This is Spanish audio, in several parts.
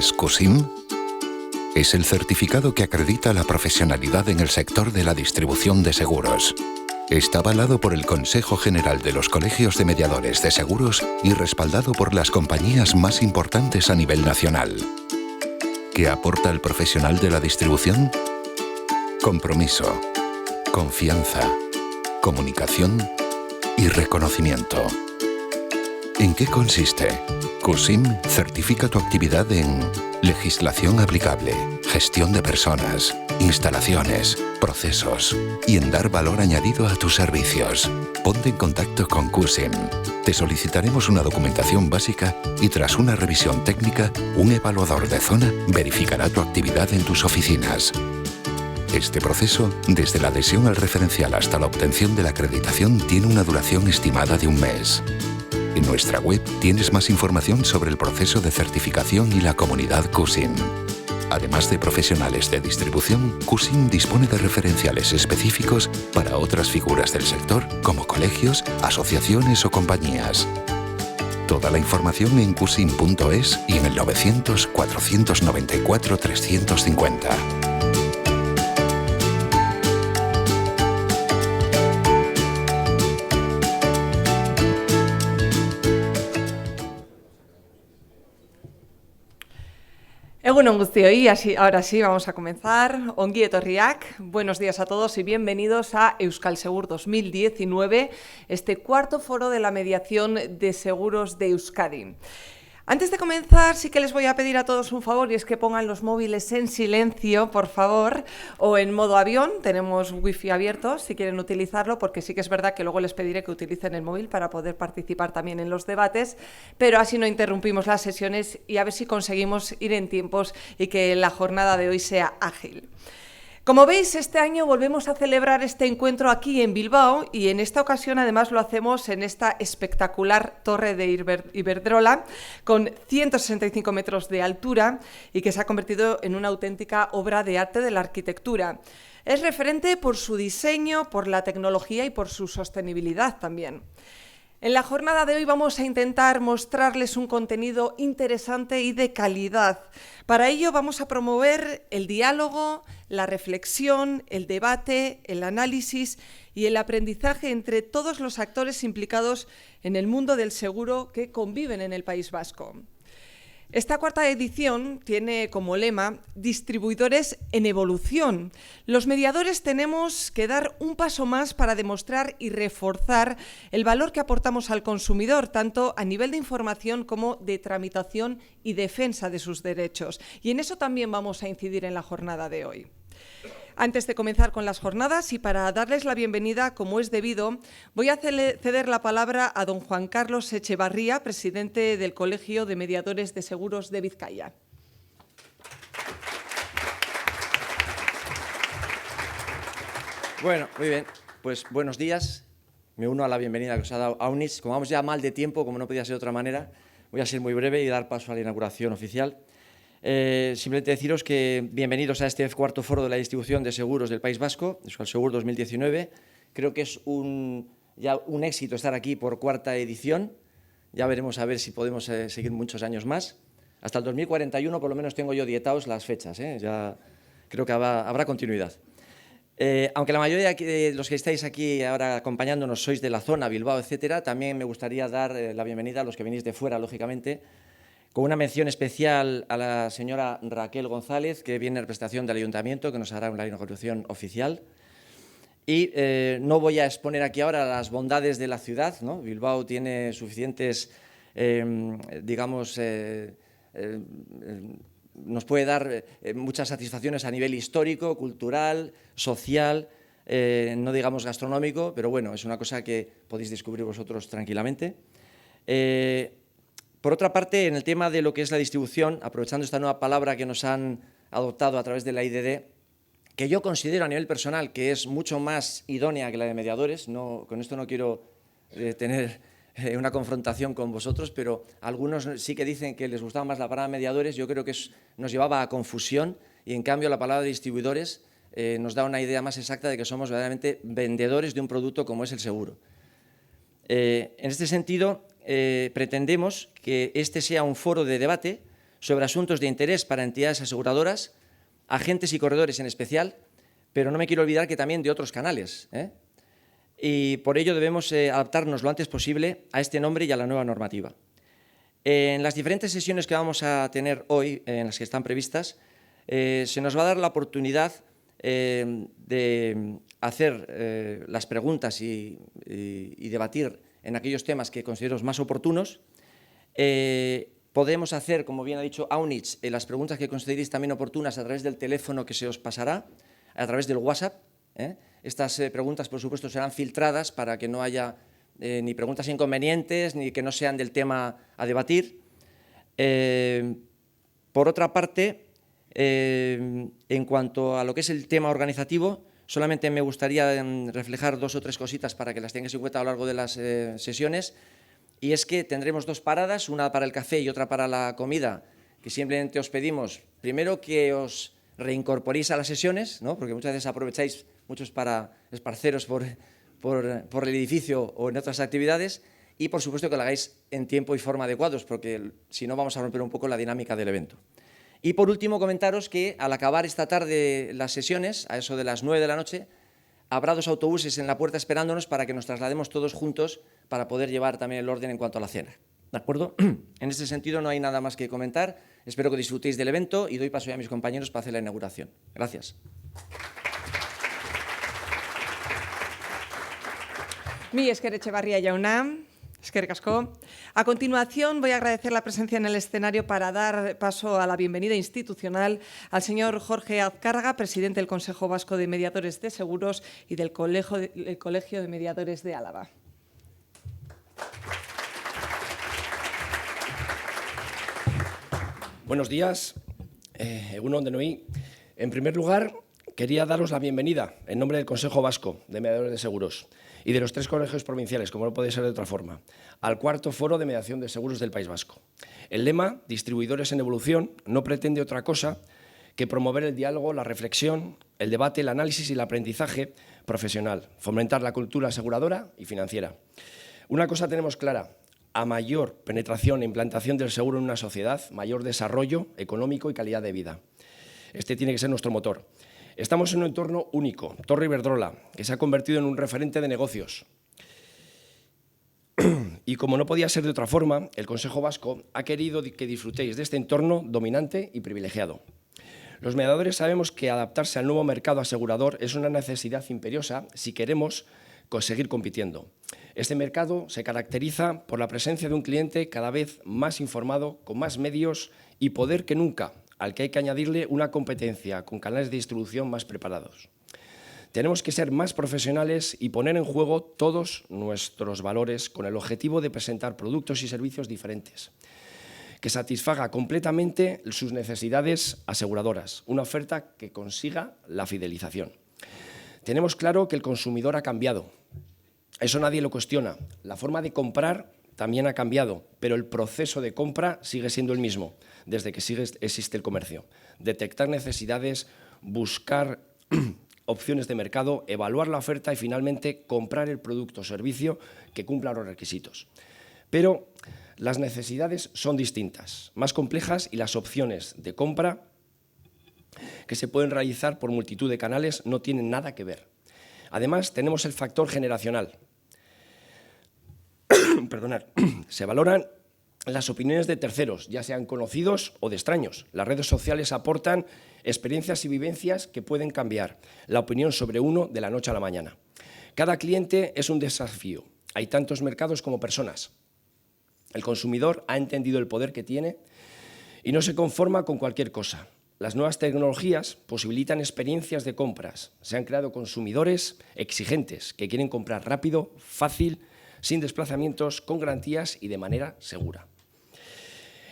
es CUSIM? Es el certificado que acredita la profesionalidad en el sector de la distribución de seguros. Está avalado por el Consejo General de los Colegios de Mediadores de Seguros y respaldado por las compañías más importantes a nivel nacional. ¿Qué aporta el profesional de la distribución? Compromiso, confianza, comunicación y reconocimiento. ¿En qué consiste? CUSIM certifica tu actividad en legislación aplicable, gestión de personas, instalaciones, procesos y en dar valor añadido a tus servicios. Ponte en contacto con CUSIM. Te solicitaremos una documentación básica y tras una revisión técnica, un evaluador de zona verificará tu actividad en tus oficinas. Este proceso, desde la adhesión al referencial hasta la obtención de la acreditación, tiene una duración estimada de 1 mes. En nuestra web tienes más información sobre el proceso de certificación y la comunidad CUSIM. Además de profesionales de distribución, CUSIM dispone de referenciales específicos para otras figuras del sector, como colegios, asociaciones o compañías. Toda la información en cusim.es y en el 900 494 350. Egunon guztioi, ahora sí vamos a comenzar. Ongi etorriak, buenos días a todos y bienvenidos a Euskal Segur 2019, este cuarto foro de la mediación de seguros de Euskadi. Antes de comenzar, sí que les voy a pedir a todos un favor y es que pongan los móviles en silencio, por favor, o en modo avión. Tenemos wifi abierto si quieren utilizarlo, porque sí que es verdad que luego les pediré que utilicen el móvil para poder participar también en los debates, pero así no interrumpimos las sesiones y a ver si conseguimos ir en tiempos y que la jornada de hoy sea ágil. Como veis, este año volvemos a celebrar este encuentro aquí en Bilbao y en esta ocasión además lo hacemos en esta espectacular torre de Iberdrola con 165 metros de altura y que se ha convertido en una auténtica obra de arte de la arquitectura. Es referente por su diseño, por la tecnología y por su sostenibilidad también. En la jornada de hoy vamos a intentar mostrarles un contenido interesante y de calidad. Para ello vamos a promover el diálogo, la reflexión, el debate, el análisis y el aprendizaje entre todos los actores implicados en el mundo del seguro que conviven en el País Vasco. Esta cuarta edición tiene como lema Distribuidores en evolución. Los mediadores tenemos que dar un paso más para demostrar y reforzar el valor que aportamos al consumidor, tanto a nivel de información como de tramitación y defensa de sus derechos. Y en eso también vamos a incidir en la jornada de hoy. Antes de comenzar con las jornadas y para darles la bienvenida como es debido, voy a ceder la palabra a don Juan Carlos Echevarría, presidente del Colegio de Mediadores de Seguros de Vizcaya. Bueno, muy bien. Pues buenos días. Me uno a la bienvenida que os ha dado Aunis. Como vamos ya mal de tiempo, como no podía ser de otra manera, voy a ser muy breve y dar paso a la inauguración oficial. Simplemente deciros que bienvenidos a este cuarto foro de la distribución de seguros del País Vasco, Euskal Segur 2019. Creo que es ya un éxito estar aquí por cuarta edición. Ya veremos a ver si podemos seguir muchos años más. Hasta el 2041 por lo menos tengo yo dietados las fechas, ya creo que habrá continuidad. Aunque la mayoría de los que estáis aquí ahora acompañándonos sois de la zona, Bilbao, etcétera, también me gustaría dar la bienvenida a los que venís de fuera, lógicamente, con una mención especial a la señora Raquel González, que viene en representación del Ayuntamiento, que nos hará una inauguración oficial. Y no voy a exponer aquí ahora las bondades de la ciudad, ¿no? Bilbao tiene suficientes, nos puede dar muchas satisfacciones a nivel histórico, cultural, social, no digamos gastronómico, pero bueno, es una cosa que podéis descubrir vosotros tranquilamente. Por otra parte, en el tema de lo que es la distribución, aprovechando esta nueva palabra que nos han adoptado a través de la IDD, que yo considero a nivel personal que es mucho más idónea que la de mediadores, con esto no quiero tener una confrontación con vosotros, pero algunos sí que dicen que les gustaba más la palabra mediadores. Yo creo que nos llevaba a confusión y en cambio la palabra distribuidores nos da una idea más exacta de que somos verdaderamente vendedores de un producto como es el seguro. En este sentido, pretendemos que este sea un foro de debate sobre asuntos de interés para entidades aseguradoras, agentes y corredores en especial, pero no me quiero olvidar que también de otros canales, y por ello debemos adaptarnos lo antes posible a este nombre y a la nueva normativa. En las diferentes sesiones que vamos a tener hoy, en las que están previstas, se nos va a dar la oportunidad de hacer las preguntas y debatir en aquellos temas que considero más oportunos. Podemos hacer, como bien ha dicho Aunich, las preguntas que consideréis también oportunas a través del teléfono que se os pasará, a través del WhatsApp. Estas preguntas, por supuesto, serán filtradas para que no haya ni preguntas inconvenientes ni que no sean del tema a debatir. Por otra parte, en cuanto a lo que es el tema organizativo, solamente me gustaría reflejar 2 o 3 cositas para que las tengáis en cuenta a lo largo de las sesiones. Y es que tendremos 2 paradas, una para el café y otra para la comida, que simplemente os pedimos, primero, que os reincorporéis a las sesiones, ¿no? Porque muchas veces aprovecháis muchos para esparceros por el edificio o en otras actividades, y, por supuesto, que lo hagáis en tiempo y forma adecuados, porque si no vamos a romper un poco la dinámica del evento. Y, por último, comentaros que al acabar esta tarde las sesiones, a eso de las 9 de la noche, habrá 2 autobuses en la puerta esperándonos para que nos traslademos todos juntos para poder llevar también el orden en cuanto a la cena. ¿De acuerdo? En este sentido no hay nada más que comentar. Espero que disfrutéis del evento y doy paso ya a mis compañeros para hacer la inauguración. Gracias. Mi esker Etxebarria jauna, eskerrik asko. A continuación voy a agradecer la presencia en el escenario para dar paso a la bienvenida institucional al señor Jorge Azcárraga, presidente del Consejo Vasco de Mediadores de Seguros y del Colegio de Mediadores de Álava. Buenos días, Egun on denoi. En primer lugar, quería daros la bienvenida en nombre del Consejo Vasco de Mediadores de Seguros y de los 3 colegios provinciales, como no puede ser de otra forma, al 4º Foro de Mediación de Seguros del País Vasco. El lema, Distribuidores en Evolución, no pretende otra cosa que promover el diálogo, la reflexión, el debate, el análisis y el aprendizaje profesional, fomentar la cultura aseguradora y financiera. Una cosa tenemos clara: a mayor penetración e implantación del seguro en una sociedad, mayor desarrollo económico y calidad de vida. Este tiene que ser nuestro motor. Estamos en un entorno único, Torre Iberdrola, que se ha convertido en un referente de negocios. Y como no podía ser de otra forma, el Consejo Vasco ha querido que disfrutéis de este entorno dominante y privilegiado. Los mediadores sabemos que adaptarse al nuevo mercado asegurador es una necesidad imperiosa si queremos seguir compitiendo. Este mercado se caracteriza por la presencia de un cliente cada vez más informado, con más medios y poder que nunca, al que hay que añadirle una competencia con canales de distribución más preparados. Tenemos que ser más profesionales y poner en juego todos nuestros valores con el objetivo de presentar productos y servicios diferentes, que satisfaga completamente sus necesidades aseguradoras, una oferta que consiga la fidelización. Tenemos claro que el consumidor ha cambiado. Eso nadie lo cuestiona. La forma de comprar también ha cambiado, pero el proceso de compra sigue siendo el mismo, desde que existe el comercio. Detectar necesidades, buscar opciones de mercado, evaluar la oferta y finalmente comprar el producto o servicio que cumpla los requisitos. Pero las necesidades son distintas, más complejas, y las opciones de compra que se pueden realizar por multitud de canales no tienen nada que ver. Además, tenemos el factor generacional. Perdonad. Se valoran las opiniones de terceros, ya sean conocidos o de extraños. Las redes sociales aportan experiencias y vivencias que pueden cambiar la opinión sobre uno de la noche a la mañana. Cada cliente es un desafío. Hay tantos mercados como personas. El consumidor ha entendido el poder que tiene y no se conforma con cualquier cosa. Las nuevas tecnologías posibilitan experiencias de compras. Se han creado consumidores exigentes que quieren comprar rápido, fácil, sin desplazamientos, con garantías y de manera segura.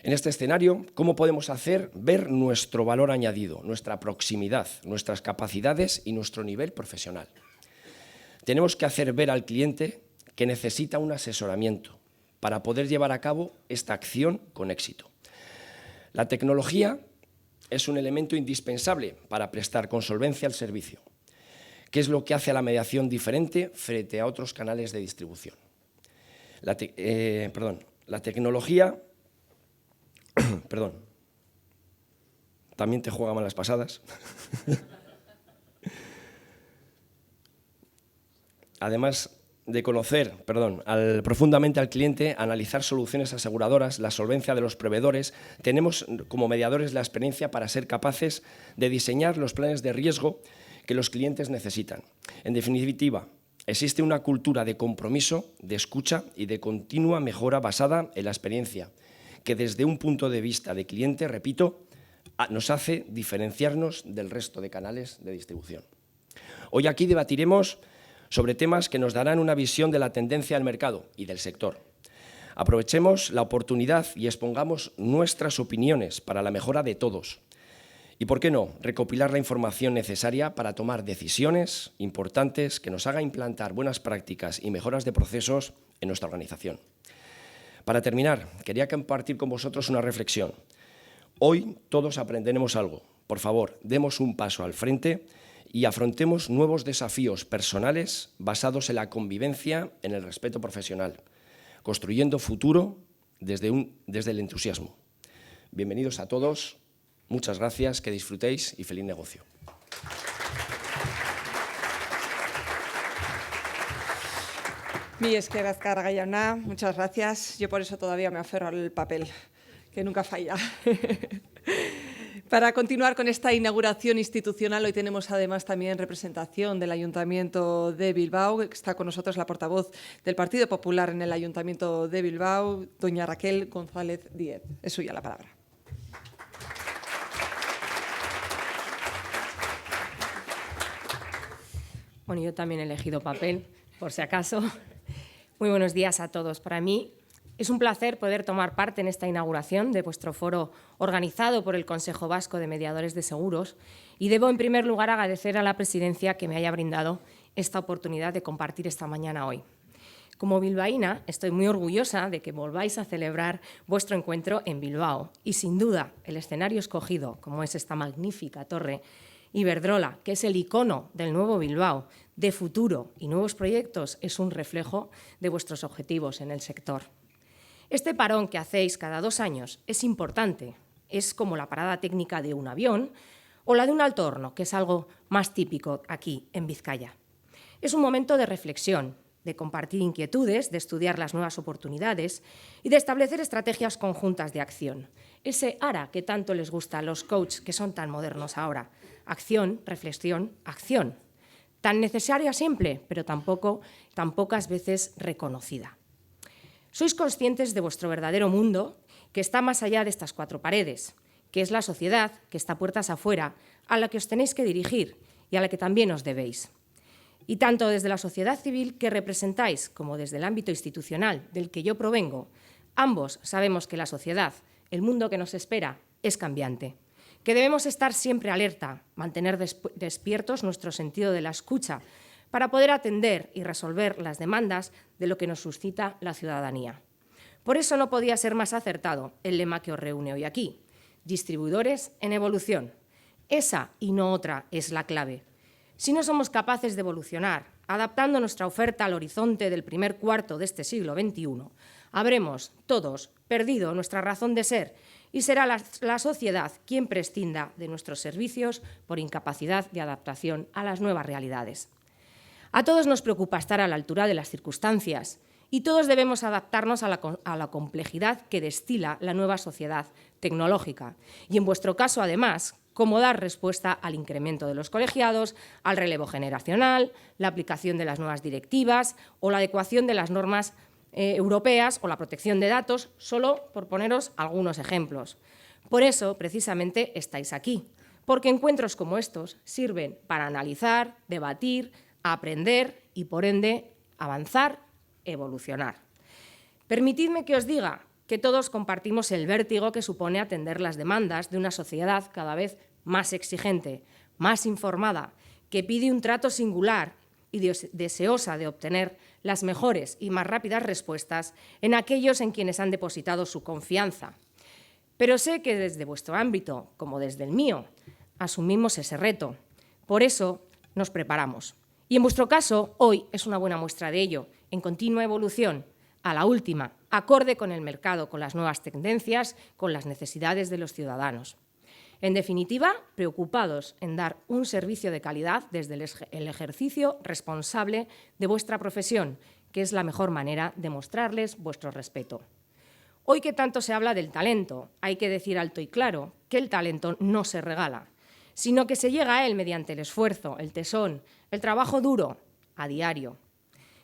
En este escenario, ¿cómo podemos hacer ver nuestro valor añadido, nuestra proximidad, nuestras capacidades y nuestro nivel profesional? Tenemos que hacer ver al cliente que necesita un asesoramiento para poder llevar a cabo esta acción con éxito. La tecnología es un elemento indispensable para prestar con solvencia el servicio. ¿Qué es lo que hace a la mediación diferente frente a otros canales de distribución? La tecnología también te juega malas pasadas. Además de conocer, profundamente al cliente, analizar soluciones aseguradoras, la solvencia de los proveedores, tenemos como mediadores la experiencia para ser capaces de diseñar los planes de riesgo que los clientes necesitan. En definitiva, existe una cultura de compromiso, de escucha y de continua mejora basada en la experiencia, que desde un punto de vista de cliente, repito, nos hace diferenciarnos del resto de canales de distribución. Hoy aquí debatiremos sobre temas que nos darán una visión de la tendencia del mercado y del sector. Aprovechemos la oportunidad y expongamos nuestras opiniones para la mejora de todos. Y, ¿por qué no?, recopilar la información necesaria para tomar decisiones importantes que nos hagan implantar buenas prácticas y mejoras de procesos en nuestra organización. Para terminar, quería compartir con vosotros una reflexión. Hoy todos aprenderemos algo. Por favor, demos un paso al frente y afrontemos nuevos desafíos personales basados en la convivencia, en el respeto profesional, construyendo futuro desde el entusiasmo. Bienvenidos a todos, muchas gracias, que disfrutéis y feliz negocio. Mi esker Azkar jauna, muchas gracias. Yo por eso todavía me aferro al papel, que nunca falla. Para continuar con esta inauguración institucional, hoy tenemos además también representación del Ayuntamiento de Bilbao. Está con nosotros la portavoz del Partido Popular en el Ayuntamiento de Bilbao, doña Raquel González Díez. Es suya la palabra. Bueno, yo también he elegido papel, por si acaso. Muy buenos días a todos. Para mí es un placer poder tomar parte en esta inauguración de vuestro foro organizado por el Consejo Vasco de Mediadores de Seguros y debo, en primer lugar, agradecer a la Presidencia que me haya brindado esta oportunidad de compartir esta mañana hoy. Como bilbaína, estoy muy orgullosa de que volváis a celebrar vuestro encuentro en Bilbao y, sin duda, el escenario escogido, como es esta magnífica torre Iberdrola, que es el icono del nuevo Bilbao, de futuro y nuevos proyectos, es un reflejo de vuestros objetivos en el sector. Este parón que hacéis cada 2 años es importante, es como la parada técnica de un avión o la de un alto horno, que es algo más típico aquí en Vizcaya. Es un momento de reflexión, de compartir inquietudes, de estudiar las nuevas oportunidades y de establecer estrategias conjuntas de acción. Ese ARA que tanto les gusta a los coaches que son tan modernos ahora. Acción, reflexión, acción. Tan necesaria siempre, pero tan pocas veces reconocida. Sois conscientes de vuestro verdadero mundo, que está más allá de estas 4 paredes, que es la sociedad, que está puertas afuera, a la que os tenéis que dirigir y a la que también os debéis. Y tanto desde la sociedad civil que representáis como desde el ámbito institucional del que yo provengo, ambos sabemos que la sociedad, el mundo que nos espera, es cambiante, que debemos estar siempre alerta, mantener despiertos nuestro sentido de la escucha para poder atender y resolver las demandas de lo que nos suscita la ciudadanía. Por eso no podía ser más acertado el lema que os reúne hoy aquí: distribuidores en evolución. Esa y no otra es la clave. Si no somos capaces de evolucionar, adaptando nuestra oferta al horizonte del primer cuarto de este siglo XXI, habremos todos perdido nuestra razón de ser y será la sociedad quien prescinda de nuestros servicios por incapacidad de adaptación a las nuevas realidades. A todos nos preocupa estar a la altura de las circunstancias y todos debemos adaptarnos a la complejidad que destila la nueva sociedad tecnológica. Y en vuestro caso, además, cómo dar respuesta al incremento de los colegiados, al relevo generacional, la aplicación de las nuevas directivas o la adecuación de las normas europeas o la protección de datos, solo por poneros algunos ejemplos. Por eso, precisamente, estáis aquí, porque encuentros como estos sirven para analizar, debatir, aprender y, por ende, avanzar, evolucionar. Permitidme que os diga que todos compartimos el vértigo que supone atender las demandas de una sociedad cada vez más exigente, más informada, que pide un trato singular y deseosa de obtener las mejores y más rápidas respuestas en aquellos en quienes han depositado su confianza. Pero sé que desde vuestro ámbito, como desde el mío, asumimos ese reto. Por eso nos preparamos. Y en vuestro caso, hoy es una buena muestra de ello, en continua evolución, a la última, acorde con el mercado, con las nuevas tendencias, con las necesidades de los ciudadanos. En definitiva, preocupados en dar un servicio de calidad desde el ejercicio responsable de vuestra profesión, que es la mejor manera de mostrarles vuestro respeto. Hoy que tanto se habla del talento, hay que decir alto y claro que el talento no se regala, sino que se llega a él mediante el esfuerzo, el tesón, el trabajo duro, a diario.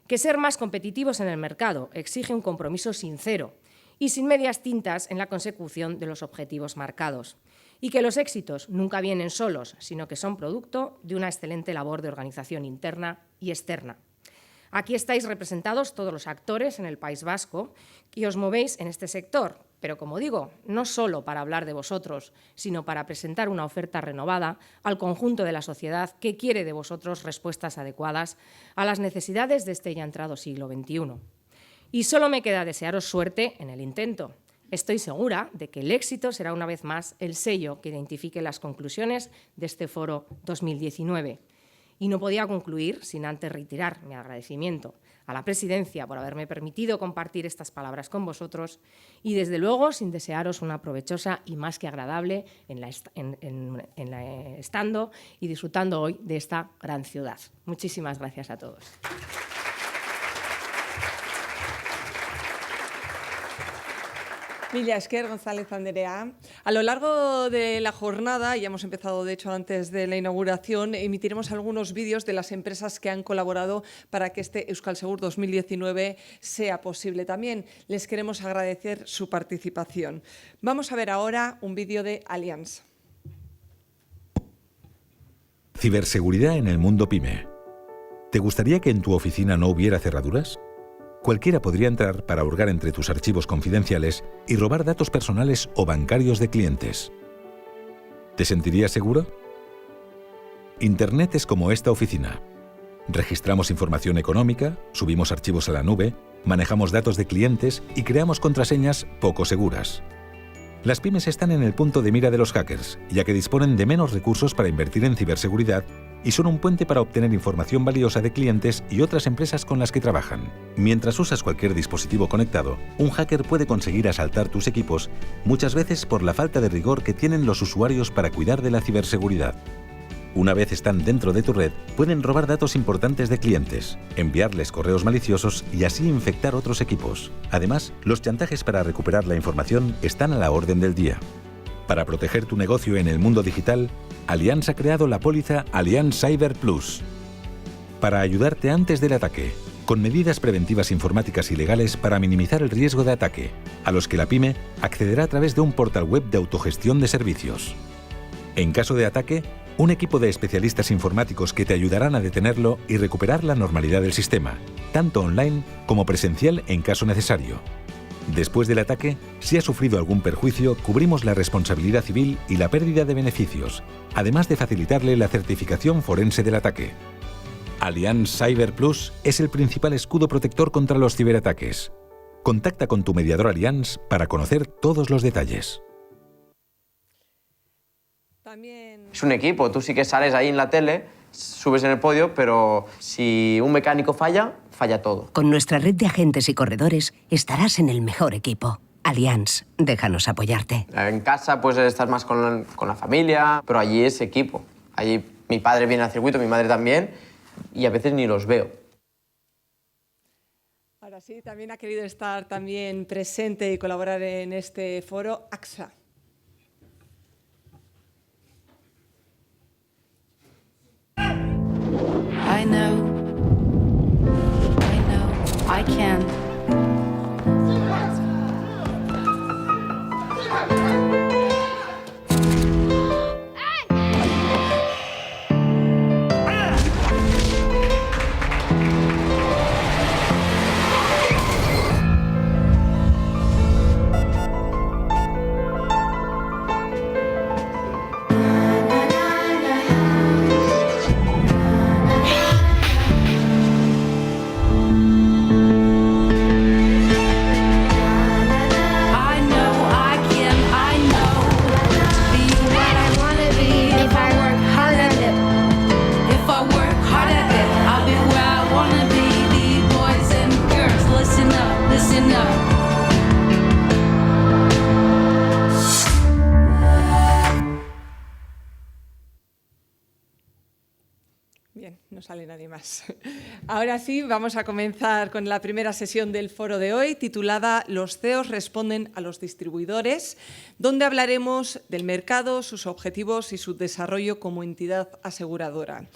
Que ser más competitivos en el mercado exige un compromiso sincero y sin medias tintas en la consecución de los objetivos marcados. Y que los éxitos nunca vienen solos, sino que son producto de una excelente labor de organización interna y externa. Aquí estáis representados todos los actores en el País Vasco y os movéis en este sector, pero como digo, no solo para hablar de vosotros, sino para presentar una oferta renovada al conjunto de la sociedad que quiere de vosotros respuestas adecuadas a las necesidades de este ya entrado siglo XXI. Y solo me queda desearos suerte en el intento. Estoy segura de que el éxito será una vez más el sello que identifique las conclusiones de este foro 2019. Y no podía concluir sin antes reiterar mi agradecimiento a la Presidencia por haberme permitido compartir estas palabras con vosotros y, desde luego, sin desearos una provechosa y más que agradable estando y disfrutando hoy de esta gran ciudad. Muchísimas gracias a todos. Mila esker, González Anderea. A lo largo de la jornada, ya hemos empezado de hecho antes de la inauguración, emitiremos algunos vídeos de las empresas que han colaborado para que este Euskalsegur 2019 sea posible. También les queremos agradecer su participación. Vamos a ver ahora un vídeo de Allianz. Ciberseguridad en el mundo PYME. ¿Te gustaría que en tu oficina no hubiera cerraduras? Cualquiera podría entrar para hurgar entre tus archivos confidenciales y robar datos personales o bancarios de clientes. ¿Te sentirías seguro? Internet es como esta oficina. Registramos información económica, subimos archivos a la nube, manejamos datos de clientes y creamos contraseñas poco seguras. Las pymes están en el punto de mira de los hackers, ya que disponen de menos recursos para invertir en ciberseguridad y son un puente para obtener información valiosa de clientes y otras empresas con las que trabajan. Mientras usas cualquier dispositivo conectado, un hacker puede conseguir asaltar tus equipos, muchas veces por la falta de rigor que tienen los usuarios para cuidar de la ciberseguridad. Una vez están dentro de tu red, pueden robar datos importantes de clientes, enviarles correos maliciosos y así infectar otros equipos. Además, los chantajes para recuperar la información están a la orden del día. Para proteger tu negocio en el mundo digital, Allianz ha creado la póliza Allianz Cyber Plus. Para ayudarte antes del ataque, con medidas preventivas informáticas y legales para minimizar el riesgo de ataque, a los que la pyme accederá a través de un portal web de autogestión de servicios. En caso de ataque, un equipo de especialistas informáticos que te ayudarán a detenerlo y recuperar la normalidad del sistema, tanto online como presencial en caso necesario. Después del ataque, si ha sufrido algún perjuicio, cubrimos la responsabilidad civil y la pérdida de beneficios, además de facilitarle la certificación forense del ataque. Allianz Cyber Plus es el principal escudo protector contra los ciberataques. Contacta con tu mediador Allianz para conocer todos los detalles. Es un equipo, tú sí que sales ahí en la tele, subes en el podio, pero si un mecánico falla, falla todo. Con nuestra red de agentes y corredores estarás en el mejor equipo. Allianz, déjanos apoyarte. En casa pues estás más con la familia, pero allí es equipo. Allí mi padre viene al circuito, mi madre también, y a veces ni los veo. Ahora sí, también ha querido estar también presente y colaborar en este foro AXA. I know, I can. hay más. Ahora sí, vamos a comenzar con la primera sesión del foro de hoy, titulada Los CEOs responden a los distribuidores, donde hablaremos del mercado, sus objetivos y su desarrollo como entidad aseguradora.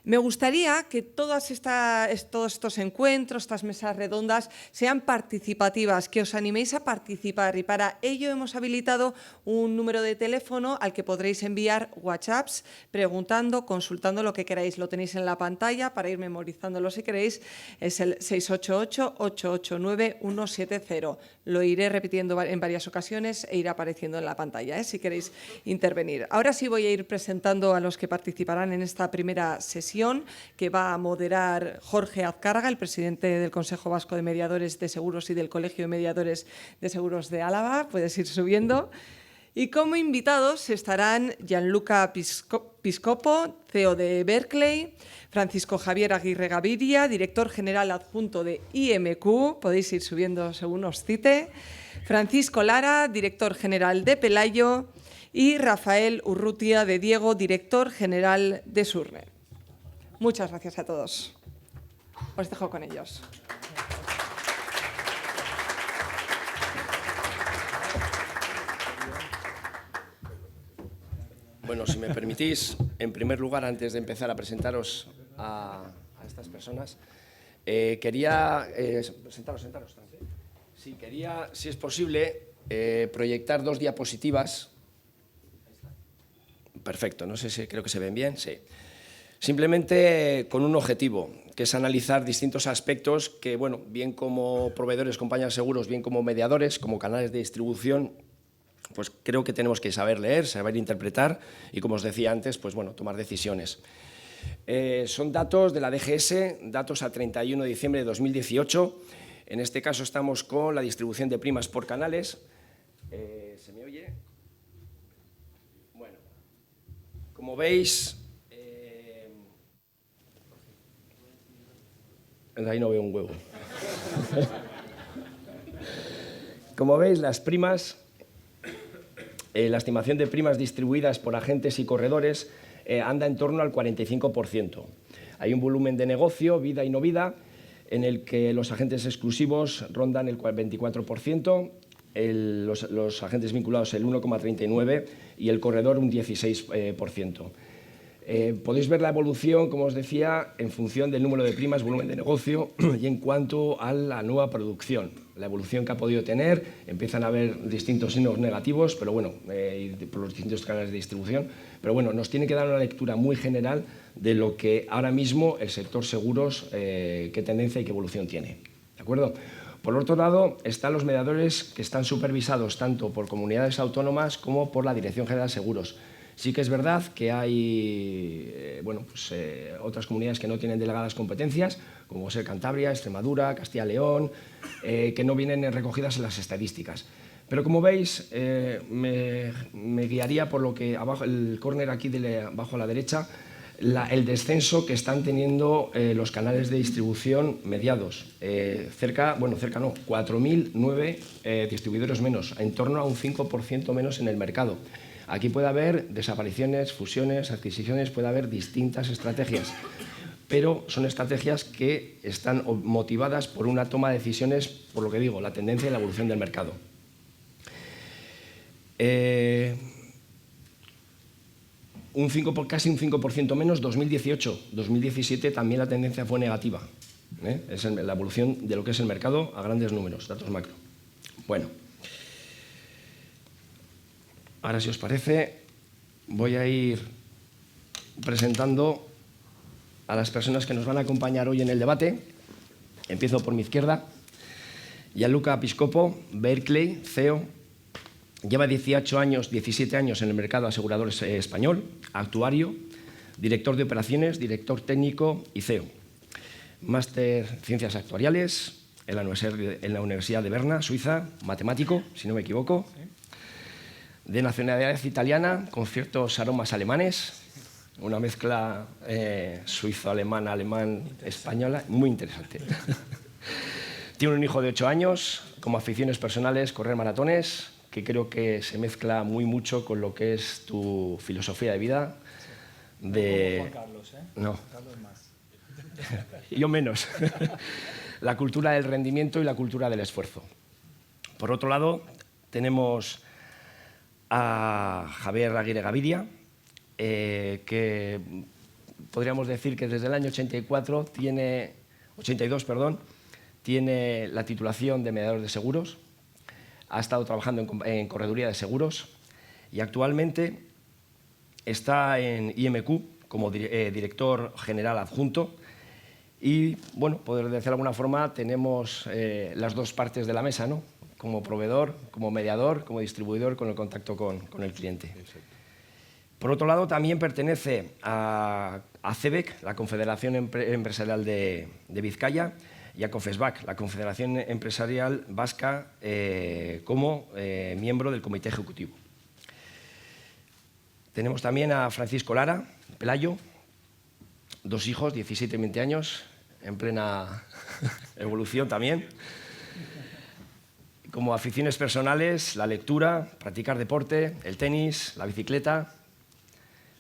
Me gustaría que todos estos encuentros, estas mesas redondas, sean participativas, que os animéis a participar, y para ello hemos habilitado un número de teléfono al que podréis enviar WhatsApps preguntando, consultando lo que queráis. Lo tenéis en la pantalla para ir memorizándolo si queréis. Es el 688-889-170. Lo iré repitiendo en varias ocasiones e irá apareciendo en la pantalla, si queréis intervenir. Ahora sí voy a ir presentando a los que participarán en esta primera sesión, que va a moderar Jorge Azcárraga, el presidente del Consejo Vasco de Mediadores de Seguros y del Colegio de Mediadores de Seguros de Álava. Puedes ir subiendo. Y como invitados estarán Gianluca Piscopo, CEO de Berkeley, Francisco Javier Aguirre Gaviria, director general adjunto de IMQ, podéis ir subiendo según os cite, Francisco Lara, director general de Pelayo, y Rafael Urrutia de Diego, director general de Surne. Muchas gracias a todos. Os dejo con ellos. Bueno, si me permitís, en primer lugar, antes de empezar a presentaros a estas personas, quería... sentaros. Sí, quería, si es posible, proyectar 2 diapositivas. Perfecto, no sé si creo que se ven bien, sí. Simplemente con un objetivo, que es analizar distintos aspectos que, bueno, bien como proveedores, compañías de seguros, bien como mediadores, como canales de distribución, pues creo que tenemos que saber leer, saber interpretar y, como os decía antes, pues bueno, tomar decisiones. Son datos de la DGS, datos a 31 de diciembre de 2018. En este caso estamos con la distribución de primas por canales. ¿Se me oye? Bueno, como veis... ahí no veo un huevo. Como veis, las primas, la estimación de primas distribuidas por agentes y corredores anda en torno al 45%. Hay un volumen de negocio, vida y no vida, en el que los agentes exclusivos rondan el 24%, los agentes vinculados el 1,39% y el corredor un 16%. Podéis ver la evolución, como os decía, en función del número de primas, volumen de negocio y en cuanto a la nueva producción. La evolución que ha podido tener, empiezan a haber distintos signos negativos, pero bueno, por los distintos canales de distribución, pero bueno, nos tiene que dar una lectura muy general de lo que ahora mismo el sector seguros, qué tendencia y qué evolución tiene. ¿De acuerdo? Por otro lado, están los mediadores que están supervisados tanto por comunidades autónomas como por la Dirección General de Seguros. Sí que es verdad que hay otras comunidades que no tienen delegadas competencias, como ser Cantabria, Extremadura, Castilla y León, que no vienen recogidas en las estadísticas. Pero como veis, me guiaría por lo que abajo, el córner aquí abajo a la derecha, el descenso que están teniendo los canales de distribución mediados. 4.009 distribuidores menos, en torno a un 5% menos en el mercado. Aquí puede haber desapariciones, fusiones, adquisiciones, puede haber distintas estrategias, pero son estrategias que están motivadas por una toma de decisiones, por lo que digo, la tendencia y la evolución del mercado. Casi un 5% menos 2018. 2017 también la tendencia fue negativa. Es la evolución de lo que es el mercado a grandes números, datos macro. Bueno. Ahora, si os parece, voy a ir presentando a las personas que nos van a acompañar hoy en el debate. Empiezo por mi izquierda. Gianluca Piscopo, Berkeley, CEO. Lleva 17 años en el mercado asegurador español, actuario, director de operaciones, director técnico y CEO. Máster Ciencias Actuariales en la Universidad de Berna, Suiza, matemático, si no me equivoco. De nacionalidad italiana, con ciertos aromas alemanes, una mezcla suizo-alemana, alemán-española, muy interesante. Tiene un hijo de 8 años, como aficiones personales, correr maratones, que creo que se mezcla muy mucho con lo que es tu filosofía de vida. No como Juan Carlos, ¿eh? No. Carlos más. Yo menos. La cultura del rendimiento y la cultura del esfuerzo. Por otro lado, tenemos a Javier Aguirre Gaviria, que podríamos decir que desde el año 82, tiene la titulación de mediador de seguros, ha estado trabajando en correduría de seguros y actualmente está en IMQ como director general adjunto. Y, bueno, por decir de alguna forma, tenemos las dos partes de la mesa, ¿no? Como proveedor, como mediador, como distribuidor, con el contacto con el cliente. Exacto. Por otro lado, también pertenece a CEBEC, la Confederación Empresarial de Vizcaya, y a COFESBAC, la Confederación Empresarial Vasca, como miembro del Comité Ejecutivo. Tenemos también a Francisco Lara, Pelayo, 2 hijos, 17 y 20 años, en plena evolución también. Como aficiones personales, la lectura, practicar deporte, el tenis, la bicicleta.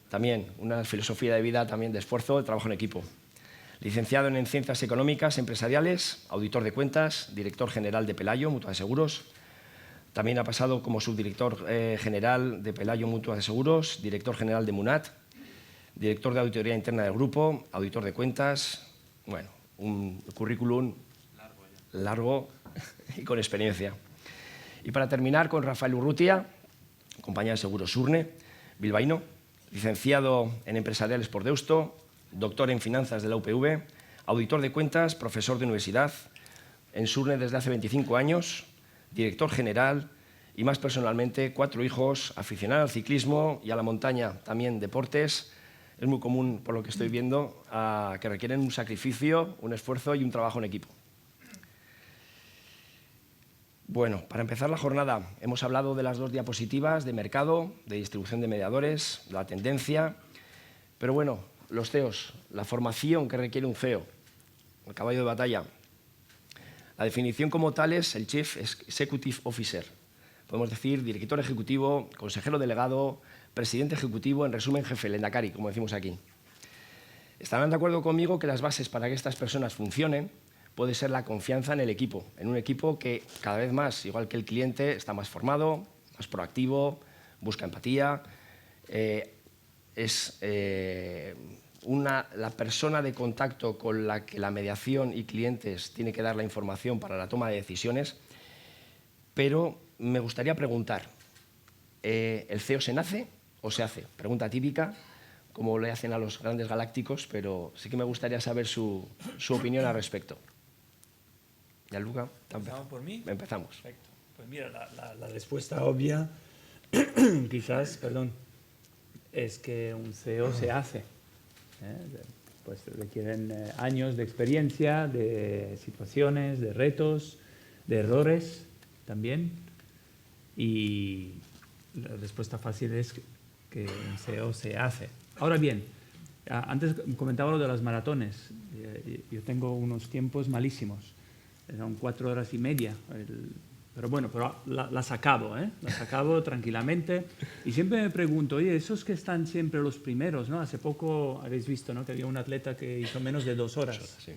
También una filosofía de vida también de esfuerzo, de trabajo en equipo. Licenciado en Ciencias Económicas Empresariales, auditor de cuentas, director general de Pelayo, Mutua de Seguros. También ha pasado como subdirector general de Pelayo, Mutua de Seguros, director general de MUNAT, director de auditoría interna del grupo, auditor de cuentas. Bueno, un currículum largo y con experiencia. Y para terminar, con Rafael Urrutia, compañía de seguros Surne, bilbaíno, licenciado en Empresariales por Deusto, doctor en Finanzas de la UPV, auditor de cuentas, profesor de universidad, en Surne desde hace 25 años, director general y más personalmente 4 hijos, aficionado al ciclismo y a la montaña, también deportes. Es muy común, por lo que estoy viendo, que requieren un sacrificio, un esfuerzo y un trabajo en equipo. Bueno, para empezar la jornada hemos hablado de las 2 diapositivas de mercado, de distribución de mediadores, la tendencia, pero bueno, los CEOs, la formación que requiere un CEO, el caballo de batalla. La definición como tal es el Chief Executive Officer. Podemos decir director ejecutivo, consejero delegado, presidente ejecutivo, en resumen jefe, el Endacari, como decimos aquí. Estarán de acuerdo conmigo que las bases para que estas personas funcionen puede ser la confianza en el equipo, en un equipo que cada vez más, igual que el cliente, está más formado, más proactivo, busca empatía, es la persona de contacto con la que la mediación y clientes tiene que dar la información para la toma de decisiones. Pero me gustaría preguntar, ¿el CEO se nace o se hace? Pregunta típica, como le hacen a los grandes galácticos, pero sí que me gustaría saber su opinión al respecto. ¿Ya, Luca? ¿Empezamos por mí? Empezamos. Perfecto. Pues mira, la respuesta obvia, quizás, es que un CEO se hace. Pues requieren años de experiencia, de situaciones, de retos, de errores también. Y la respuesta fácil es que un CEO se hace. Ahora bien, antes comentaba lo de las maratones. Yo tengo unos tiempos malísimos. Son 4 horas y media. Pero bueno, las acabo, las acabo tranquilamente. Y siempre me pregunto, oye, esos que están siempre los primeros, ¿no? Hace poco habéis visto, ¿no?, que había un atleta que hizo menos de 2 horas. Sí.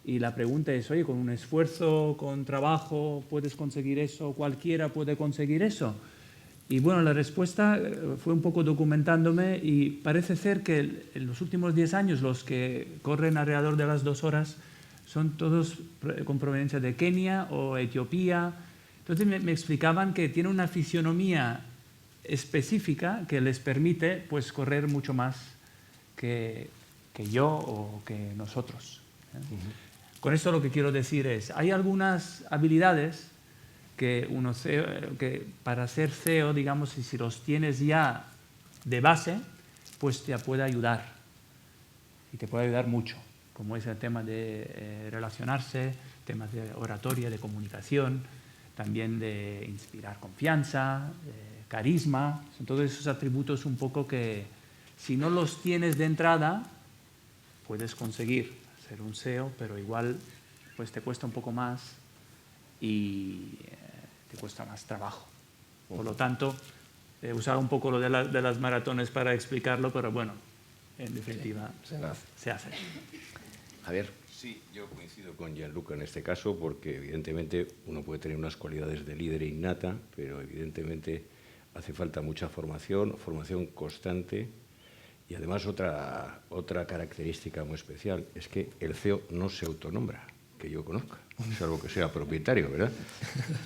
Y la pregunta es, oye, con un esfuerzo, con trabajo, ¿puedes conseguir eso? ¿Cualquiera puede conseguir eso? Y bueno, la respuesta fue un poco documentándome y parece ser que en los últimos 10 años los que corren alrededor de las 2 horas son todos con proveniencia de Kenia o Etiopía. Entonces me explicaban que tiene una fisionomía específica que les permite pues, correr mucho más que yo o que nosotros. Con esto lo que quiero decir es, hay algunas habilidades que para ser CEO, digamos, si los tienes ya de base, pues te puede ayudar. Y te puede ayudar mucho, como es el tema de relacionarse, temas de oratoria, de comunicación, también de inspirar confianza, carisma. Son todos esos atributos un poco que, si no los tienes de entrada, puedes conseguir ser un CEO, pero igual pues te cuesta un poco más y te cuesta más trabajo. Por lo tanto, he usado un poco lo de las maratones para explicarlo, pero bueno, en definitiva, se hace. Javier. Sí, yo coincido con Gianluca en este caso porque evidentemente uno puede tener unas cualidades de líder innata, pero evidentemente hace falta mucha formación constante y además otra característica muy especial es que el CEO no se autonombra, que yo conozca, salvo que sea propietario, ¿verdad?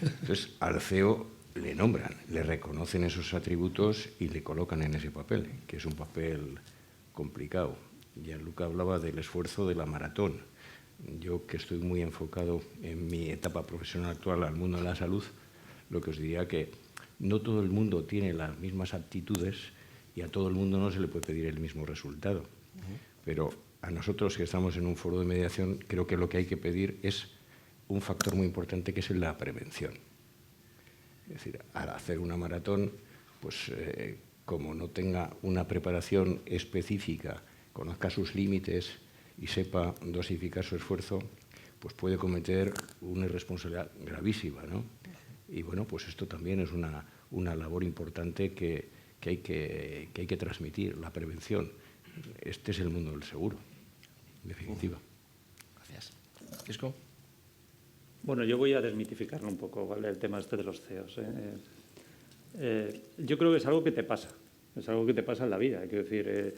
Entonces al CEO le nombran, le reconocen esos atributos y le colocan en ese papel, que es un papel complicado. Gianluca hablaba del esfuerzo de la maratón. Yo, que estoy muy enfocado en mi etapa profesional actual al mundo de la salud, lo que os diría que no todo el mundo tiene las mismas aptitudes y a todo el mundo no se le puede pedir el mismo resultado. Pero a nosotros que estamos en un foro de mediación, creo que lo que hay que pedir es un factor muy importante que es la prevención. Es decir, al hacer una maratón, pues como no tenga una preparación específica, conozca sus límites y sepa dosificar su esfuerzo, pues puede cometer una irresponsabilidad gravísima, ¿no? Y bueno, pues esto también es una labor importante que hay que transmitir, la prevención. Este es el mundo del seguro, en definitiva. Gracias. Quisco. Bueno, yo voy a desmitificarlo un poco, ¿vale? El tema este de los CEOs. Yo creo que es algo que te pasa, es algo que te pasa en la vida. Quiero decir,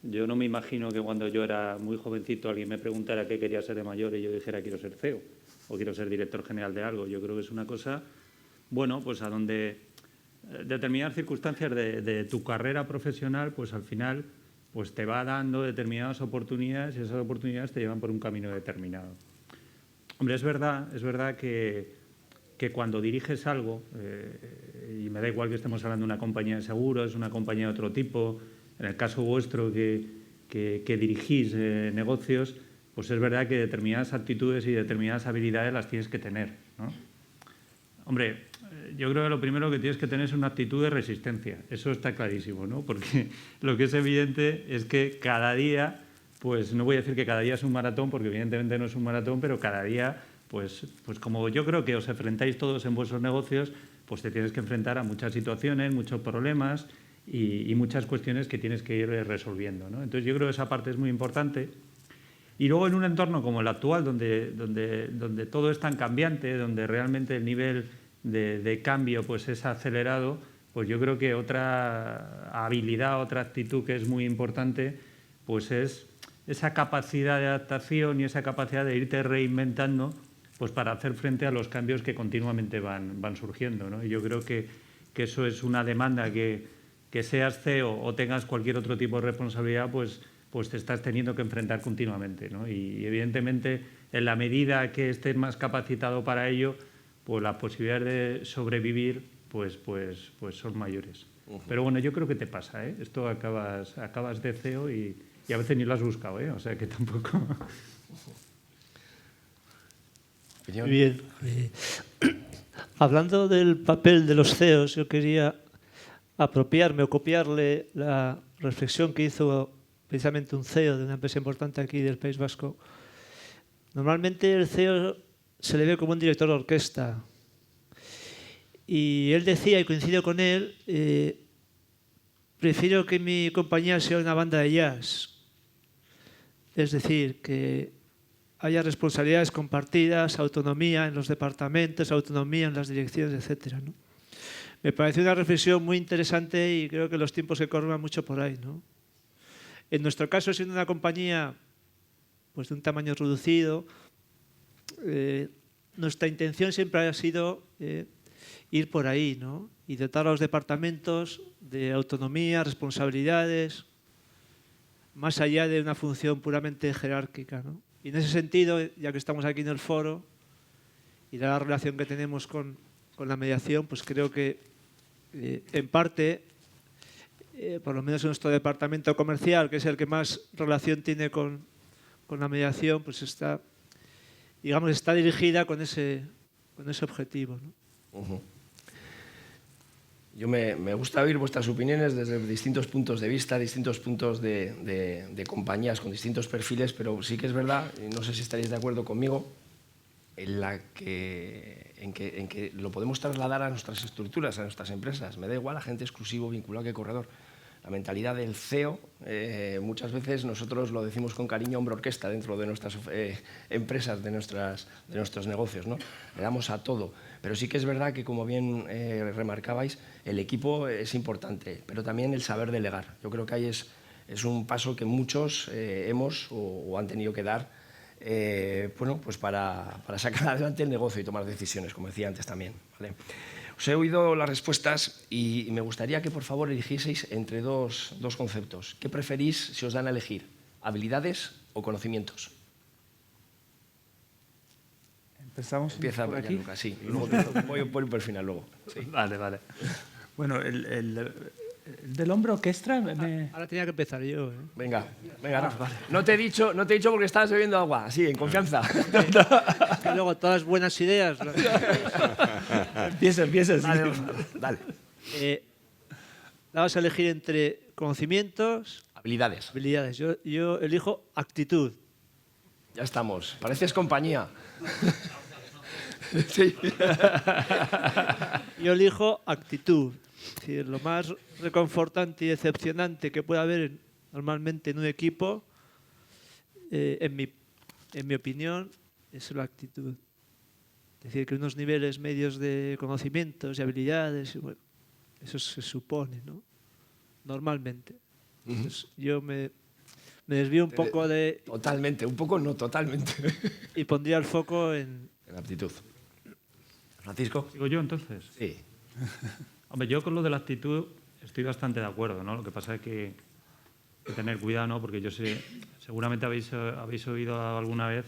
yo no me imagino que cuando yo era muy jovencito alguien me preguntara qué quería ser de mayor y yo dijera quiero ser CEO o quiero ser director general de algo. Yo creo que es una cosa, bueno, pues a donde determinadas circunstancias de tu carrera profesional, pues al final pues te va dando determinadas oportunidades y esas oportunidades te llevan por un camino determinado. Hombre, es verdad que cuando diriges algo, y me da igual que estemos hablando de una compañía de seguros, una compañía de otro tipo, en el caso vuestro que dirigís negocios, pues es verdad que determinadas actitudes y determinadas habilidades las tienes que tener, ¿no? Hombre, yo creo que lo primero que tienes que tener es una actitud de resistencia, eso está clarísimo, ¿no? Porque lo que es evidente es que cada día, pues no voy a decir que cada día es un maratón, porque evidentemente no es un maratón, pero cada día, pues como yo creo que os enfrentáis todos en vuestros negocios, pues te tienes que enfrentar a muchas situaciones, muchos problemas y muchas cuestiones que tienes que ir resolviendo, ¿no? Entonces yo creo que esa parte es muy importante. Y luego en un entorno como el actual, donde todo es tan cambiante, donde realmente el nivel de cambio pues es acelerado, pues yo creo que otra habilidad, otra actitud que es muy importante, pues es esa capacidad de adaptación y esa capacidad de irte reinventando pues para hacer frente a los cambios que continuamente van surgiendo, ¿no? Y yo creo que eso es una demanda que seas CEO o tengas cualquier otro tipo de responsabilidad, pues te estás teniendo que enfrentar continuamente, ¿no? Y evidentemente, en la medida que estés más capacitado para ello, pues las posibilidades de sobrevivir pues son mayores. Pero bueno, yo creo que te pasa, ¿eh? Esto acabas de CEO y a veces ni lo has buscado, ¿eh? O sea que tampoco... Bien. Hablando del papel de los CEOs, yo quería apropiarme o copiarle la reflexión que hizo precisamente un CEO de una empresa importante aquí del País Vasco. Normalmente el CEO se le ve como un director de orquesta. Y él decía, y coincido con él, prefiero que mi compañía sea una banda de jazz. Es decir, que haya responsabilidades compartidas, autonomía en los departamentos, autonomía en las direcciones, etc., ¿no? Me parece una reflexión muy interesante y creo que los tiempos que corren van mucho por ahí, ¿no? En nuestro caso, siendo una compañía pues, de un tamaño reducido, nuestra intención siempre ha sido ir por ahí, ¿no? Y dotar a los departamentos de autonomía, responsabilidades, más allá de una función puramente jerárquica, ¿no? Y en ese sentido, ya que estamos aquí en el foro y dada la relación que tenemos con la mediación, pues creo que en parte, por lo menos en nuestro departamento comercial, que es el que más relación tiene con la mediación, pues está dirigida con ese objetivo, ¿no? Yo me gusta oír vuestras opiniones desde distintos puntos de vista, distintos puntos de compañías con distintos perfiles, pero sí que es verdad, y no sé si estaréis de acuerdo conmigo, en que lo podemos trasladar a nuestras estructuras, a nuestras empresas. Me da igual agente exclusivo, vinculado que corredor. La mentalidad del CEO, muchas veces nosotros lo decimos con cariño, hombro orquesta dentro de nuestras empresas, de nuestros negocios, ¿no? Le damos a todo. Pero sí que es verdad que, como bien remarcabais, el equipo es importante, pero también el saber delegar. Yo creo que ahí es un paso que muchos hemos o han tenido que dar bueno, pues para sacar adelante el negocio y tomar decisiones, como decía antes también, ¿vale? Os he oído las respuestas y me gustaría que, por favor, eligieseis entre dos conceptos. ¿Qué preferís si os dan a elegir? ¿Habilidades o conocimientos? Empezamos Empieza por aquí. Lucas, sí. Luego voy por el final luego. Sí. Vale, vale. Bueno, el del hombro orquestra Ahora tenía que empezar yo. Venga, Rafa. Vale. No te he dicho porque estabas bebiendo agua. Sí, en confianza. Y luego todas las buenas ideas. Empieza. Dale. Vamos a elegir entre conocimientos... Habilidades. Yo elijo actitud. Ya estamos. Pareces compañía. Sí. Yo elijo actitud. Es decir, lo más reconfortante y decepcionante que puede haber normalmente en un equipo, en mi opinión, es la actitud. Es decir, que unos niveles medios de conocimientos y habilidades, bueno, eso se supone, ¿no? Normalmente. Entonces, yo me desvío un poco de... Totalmente, un poco no, totalmente. Y pondría el foco en aptitud. Francisco. ¿Sigo yo entonces? Sí. Hombre, yo con lo de la actitud estoy bastante de acuerdo, ¿no? Lo que pasa es que hay que tener cuidado, ¿no? Porque yo sé, seguramente habéis oído alguna vez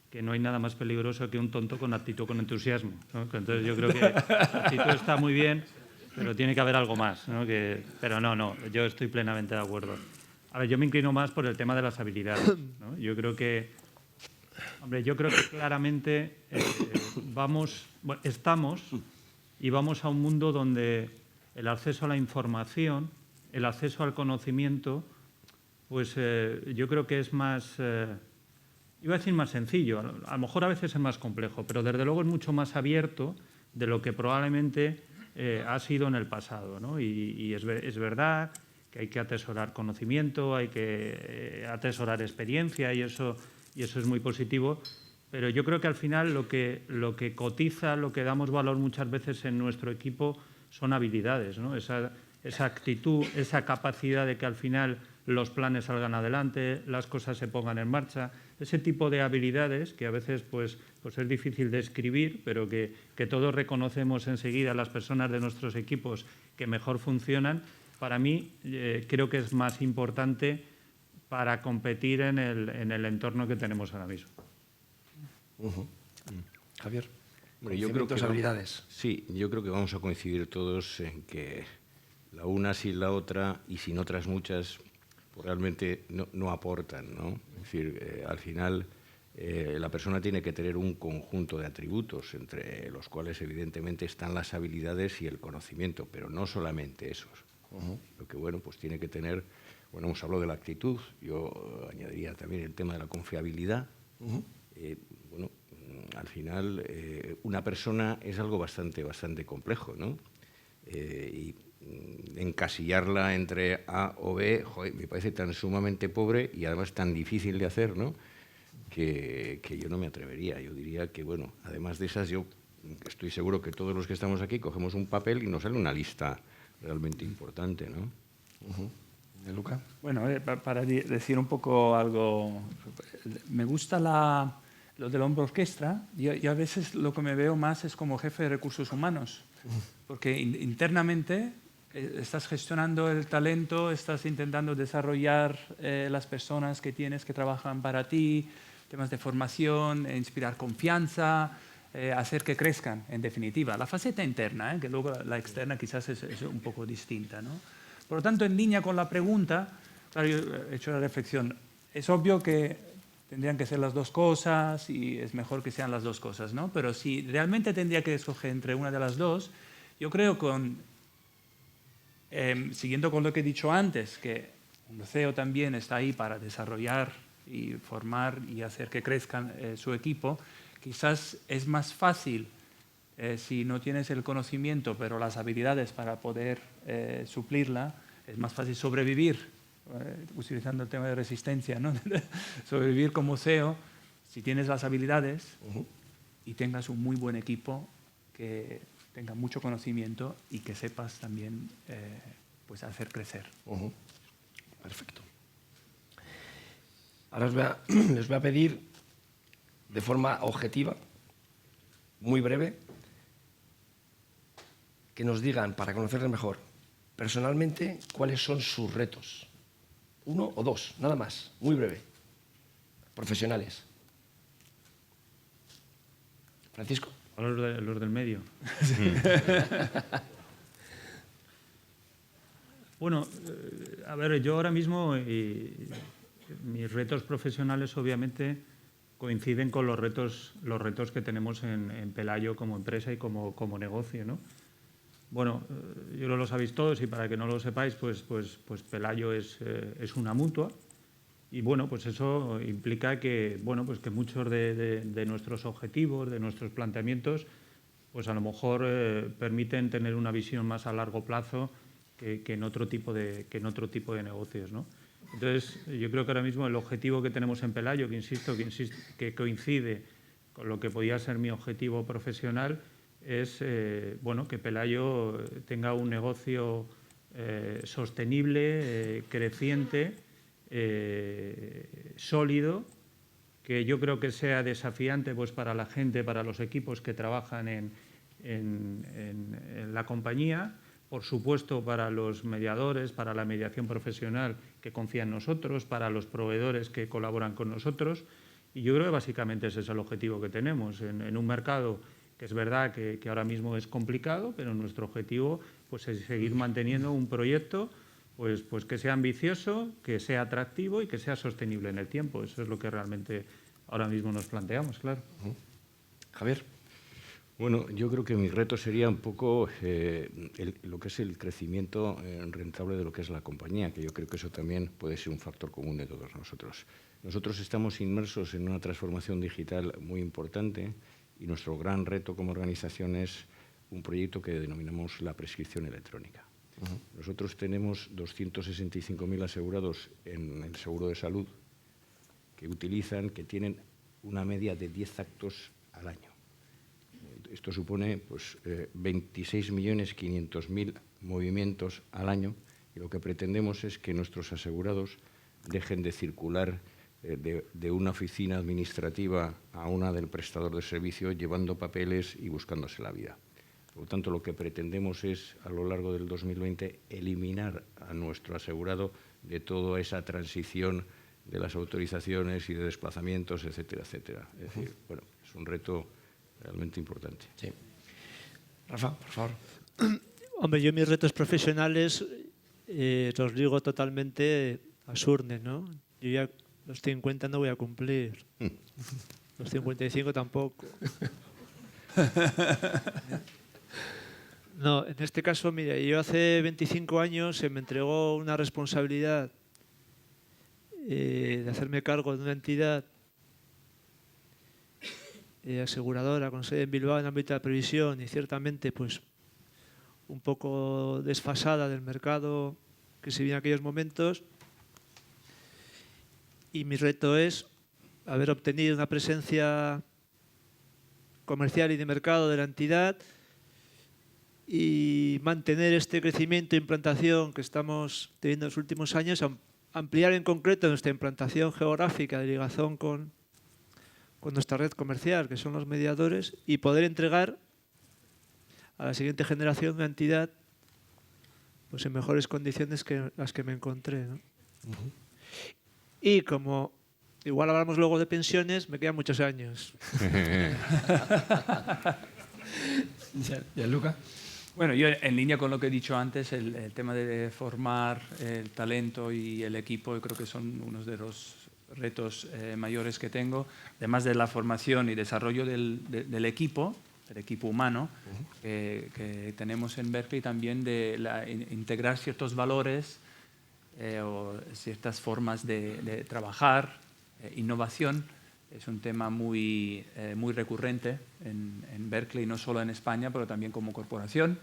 que no hay nada más peligroso que un tonto con actitud con entusiasmo, ¿no? Entonces yo creo que la actitud está muy bien, pero tiene que haber algo más, ¿no? Pero no, yo estoy plenamente de acuerdo. A ver, yo me inclino más por el tema de las habilidades, ¿no? Yo creo que claramente estamos y vamos a un mundo donde el acceso a la información, el acceso al conocimiento, pues yo creo que es más, iba a decir más sencillo, a lo mejor a veces es más complejo, pero desde luego es mucho más abierto de lo que probablemente ha sido en el pasado, ¿no? Y es verdad que hay que atesorar conocimiento, hay que atesorar experiencia y eso es muy positivo. Pero yo creo que al final lo que cotiza, lo que damos valor muchas veces en nuestro equipo son habilidades, ¿no? Esa actitud, esa capacidad de que al final los planes salgan adelante, las cosas se pongan en marcha, ese tipo de habilidades que a veces pues es difícil de escribir, pero que todos reconocemos enseguida las personas de nuestros equipos que mejor funcionan, para mí creo que es más importante para competir en el entorno que tenemos ahora mismo. Javier, bueno, yo creo que habilidades. Sí, yo creo que vamos a coincidir todos en que la una sin la otra y sin otras muchas pues realmente no aportan, ¿no? Es decir, al final la persona tiene que tener un conjunto de atributos entre los cuales evidentemente están las habilidades y el conocimiento, pero no solamente esos. Lo que bueno, pues tiene que tener, bueno, hemos hablado de la actitud, yo añadiría también el tema de la confiabilidad. Bueno, al final una persona es algo bastante complejo, ¿no? Y encasillarla entre A o B, joder, me parece tan sumamente pobre y además tan difícil de hacer, ¿no? Que yo no me atrevería. Yo diría que, bueno, además de esas, yo estoy seguro que todos los que estamos aquí cogemos un papel y nos sale una lista realmente importante, ¿no? ¿De Luca? Bueno, para decir un poco algo, me gusta lo del hombro orquestra. Yo a veces lo que me veo más es como jefe de recursos humanos, porque internamente estás gestionando el talento, estás intentando desarrollar las personas que tienes que trabajan para ti, temas de formación, inspirar confianza, hacer que crezcan, en definitiva. La faceta interna, que luego la externa quizás es un poco distinta, ¿no? Por lo tanto, en línea con la pregunta, claro, yo he hecho la reflexión. Es obvio que tendrían que ser las dos cosas y es mejor que sean las dos cosas, ¿no? Pero si realmente tendría que escoger entre una de las dos, yo creo siguiendo con lo que he dicho antes, que un CEO también está ahí para desarrollar y formar y hacer que crezcan su equipo, quizás es más fácil si no tienes el conocimiento, pero las habilidades para poder suplirla, es más fácil sobrevivir, utilizando el tema de resistencia, ¿no? Sobrevivir como CEO si tienes las habilidades y tengas un muy buen equipo que tenga mucho conocimiento y que sepas también pues hacer crecer. Perfecto. Ahora les voy a pedir de forma objetiva, muy breve, que nos digan, para conocerles mejor, personalmente, cuáles son sus retos. 1 o 2, nada más, muy breve. Profesionales. Francisco. Los del medio. Bueno, a ver, yo ahora mismo mis retos profesionales obviamente coinciden con los retos que tenemos en Pelayo como empresa y como negocio, ¿no? Bueno, yo no lo sabéis todos y para que no lo sepáis, pues Pelayo es una mutua y bueno, pues eso implica que, bueno, pues que muchos de nuestros objetivos, de nuestros planteamientos, pues a lo mejor permiten tener una visión más a largo plazo que en otro tipo de negocios, ¿no? Entonces, yo creo que ahora mismo el objetivo que tenemos en Pelayo, que coincide con lo que podía ser mi objetivo profesional, es bueno, que Pelayo tenga un negocio sostenible, creciente, sólido, que yo creo que sea desafiante pues, para la gente, para los equipos que trabajan en la compañía, por supuesto para los mediadores, para la mediación profesional que confía en nosotros, para los proveedores que colaboran con nosotros. Y yo creo que básicamente ese es el objetivo que tenemos en un mercado que es verdad que ahora mismo es complicado, pero nuestro objetivo pues, es seguir manteniendo un proyecto pues que sea ambicioso, que sea atractivo y que sea sostenible en el tiempo. Eso es lo que realmente ahora mismo nos planteamos, claro. Javier. Bueno, yo creo que mi reto sería un poco lo que es el crecimiento rentable de lo que es la compañía, que yo creo que eso también puede ser un factor común de todos nosotros. Nosotros estamos inmersos en una transformación digital muy importante y nuestro gran reto como organización es un proyecto que denominamos la prescripción electrónica. Nosotros tenemos 265.000 asegurados en el seguro de salud que tienen una media de 10 actos al año. Esto supone pues, 26.500.000 movimientos al año y lo que pretendemos es que nuestros asegurados dejen de circular de una oficina administrativa a una del prestador de servicio llevando papeles y buscándose la vida. Por lo tanto, lo que pretendemos es, a lo largo del 2020, eliminar a nuestro asegurado de toda esa transición de las autorizaciones y de desplazamientos, etcétera, etcétera. Es decir, bueno, es un reto realmente importante. Sí. Rafa, por favor. Hombre, yo mis retos profesionales los ligo totalmente a Surne, ¿no? Yo ya los 50 no voy a cumplir. Los 55 tampoco. No, en este caso, mira, yo hace 25 años se me entregó una responsabilidad de hacerme cargo de una entidad aseguradora con sede en Bilbao en el ámbito de la previsión y ciertamente pues un poco desfasada del mercado que se vio en aquellos momentos. Y mi reto es haber obtenido una presencia comercial y de mercado de la entidad y mantener este crecimiento e implantación que estamos teniendo en los últimos años, ampliar en concreto nuestra implantación geográfica de ligación con nuestra red comercial, que son los mediadores, y poder entregar a la siguiente generación una entidad pues, en mejores condiciones que las que me encontré, ¿no? Y como igual hablamos luego de pensiones, me quedan muchos años. Gianluca. Bueno, yo en línea con lo que he dicho antes, el tema de formar el talento y el equipo, yo creo que son unos de los retos mayores que tengo, además de la formación y desarrollo del equipo humano que tenemos en Berkeley, también de integrar ciertos valores o ciertas formas de trabajar, innovación. Es un tema muy recurrente en Berkeley, no solo en España, pero también como corporación.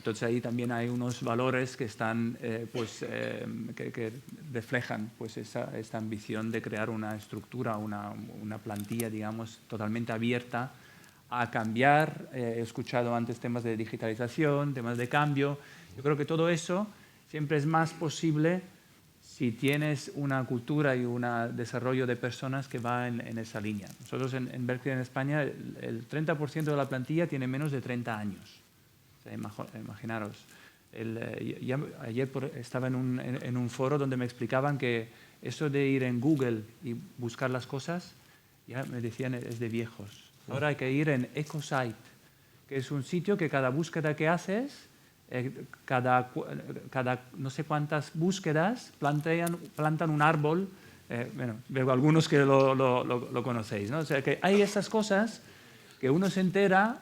Entonces ahí también hay unos valores que están, que reflejan pues esta ambición de crear una estructura, una plantilla, digamos, totalmente abierta a cambiar. He escuchado antes temas de digitalización, temas de cambio. Yo creo que todo eso siempre es más posible si tienes una cultura y un desarrollo de personas que va en esa línea. Nosotros en Berkeley, en España, el 30% de la plantilla tiene menos de 30 años. O sea, imaginaros. Ayer estaba en un foro donde me explicaban que eso de ir en Google y buscar las cosas, ya me decían, es de viejos. Ahora hay que ir en EcoSite, que es un sitio que cada búsqueda que haces, cada no sé cuántas búsquedas plantan un árbol. Bueno, veo algunos que lo conocéis, ¿no? O sea, que hay esas cosas que uno se entera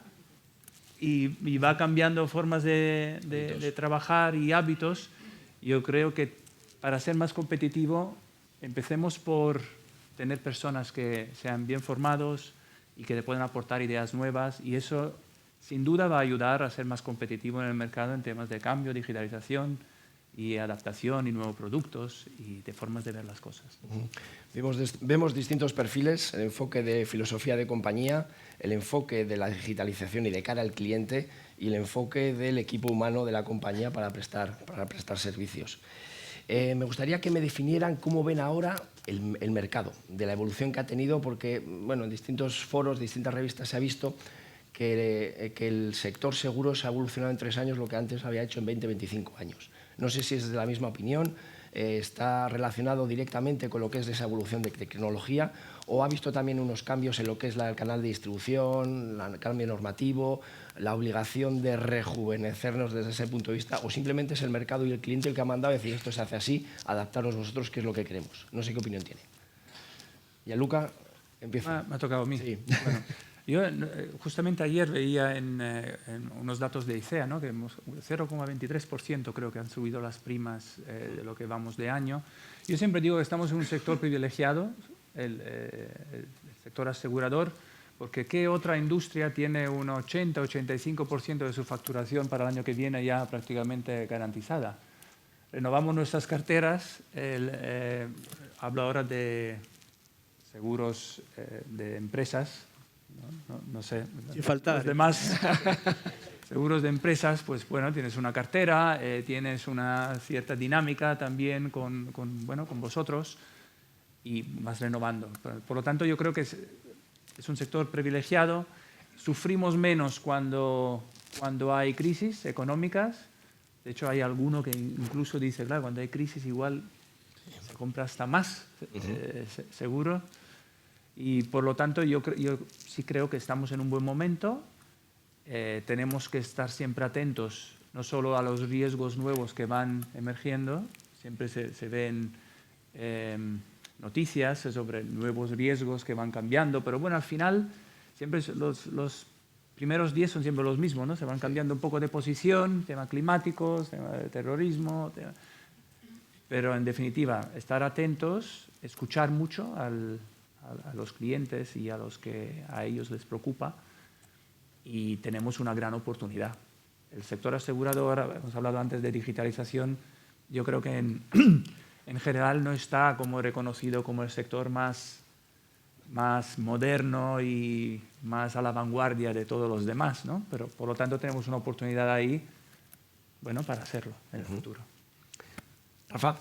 y va cambiando formas de trabajar y hábitos. Yo creo que para ser más competitivo, empecemos por tener personas que sean bien formados y que le puedan aportar ideas nuevas, y eso sin duda va a ayudar a ser más competitivo en el mercado en temas de cambio, digitalización y adaptación y nuevos productos y de formas de ver las cosas. Vemos distintos perfiles, el enfoque de filosofía de compañía, el enfoque de la digitalización y de cara al cliente, y el enfoque del equipo humano de la compañía para prestar servicios. Me gustaría que me definieran cómo ven ahora el mercado, de la evolución que ha tenido, porque bueno, en distintos foros, distintas revistas se ha visto que el sector seguros ha evolucionado en 3 años lo que antes había hecho en 20-25 años. No sé si es de la misma opinión, está relacionado directamente con lo que es esa evolución de tecnología, o ha visto también unos cambios en lo que es el canal de distribución, el cambio normativo, la obligación de rejuvenecernos desde ese punto de vista, o simplemente es el mercado y el cliente el que ha mandado a decir esto se hace así, adaptaros vosotros, que es lo que queremos. No sé qué opinión tiene. Gianluca, empieza. Me ha tocado a mí. Sí. Bueno, yo justamente ayer veía en unos datos de ICEA, ¿no? Que 0,23% creo que han subido las primas de lo que vamos de año. Yo siempre digo que estamos en un sector privilegiado, el sector asegurador, porque ¿qué otra industria tiene un 80-85% de su facturación para el año que viene ya prácticamente garantizada? Renovamos nuestras carteras, hablo ahora de seguros de empresas, no sé, sin faltar. Los demás seguros de empresas, pues bueno, tienes una cartera, tienes una cierta dinámica también con vosotros y vas renovando. Por lo tanto, yo creo que es un sector privilegiado. Sufrimos menos cuando hay crisis económicas. De hecho, hay alguno que incluso dice, claro, cuando hay crisis igual se compra hasta más seguro. Y por lo tanto yo sí creo que estamos en un buen momento. Tenemos que estar siempre atentos, no solo a los riesgos nuevos que van emergiendo, siempre se ven noticias sobre nuevos riesgos que van cambiando, pero bueno, al final siempre los primeros 10 son siempre los mismos, ¿no? Se van cambiando un poco de posición, temas climáticos, tema de terrorismo, pero en definitiva, estar atentos, escuchar mucho a los clientes y a los que a ellos les preocupa, y tenemos una gran oportunidad. El sector asegurador, hemos hablado antes de digitalización, yo creo que en general no está como reconocido como el sector más moderno y más a la vanguardia de todos los demás, ¿no? Pero por lo tanto tenemos una oportunidad ahí, bueno, para hacerlo en el futuro. Rafa.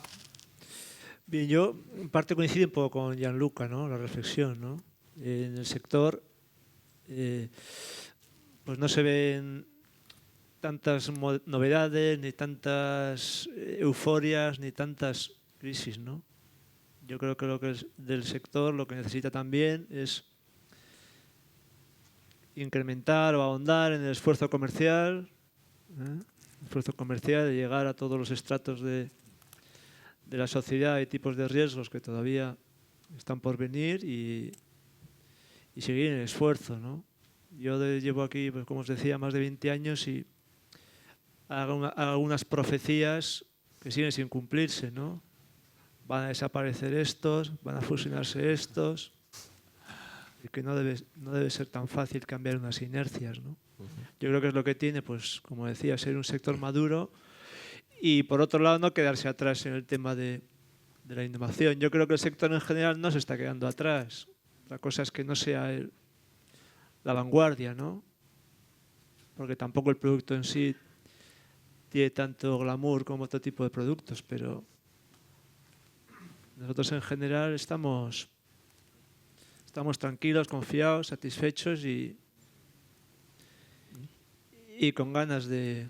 Bien, yo en parte coincido un poco con Gianluca, ¿no? La reflexión, ¿no? En el sector pues no se ven tantas novedades, ni tantas euforias, ni tantas crisis, ¿no? Yo creo que lo que es del sector lo que necesita también es incrementar o ahondar en el esfuerzo comercial, de llegar a todos los estratos de la sociedad y tipos de riesgos que todavía están por venir, y seguir en el esfuerzo, ¿no? Yo llevo aquí, pues, como os decía, más de 20 años y hago algunas profecías que siguen sin cumplirse, ¿no? Van a desaparecer estos, van a fusionarse estos, y que no debe ser tan fácil cambiar unas inercias, ¿no? Yo creo que es lo que tiene, pues como decía, ser un sector maduro y por otro lado no quedarse atrás en el tema de la innovación. Yo creo que el sector en general no se está quedando atrás. La cosa es que no sea la vanguardia, ¿no? Porque tampoco el producto en sí tiene tanto glamour como otro tipo de productos, pero nosotros en general estamos tranquilos, confiados, satisfechos y con ganas de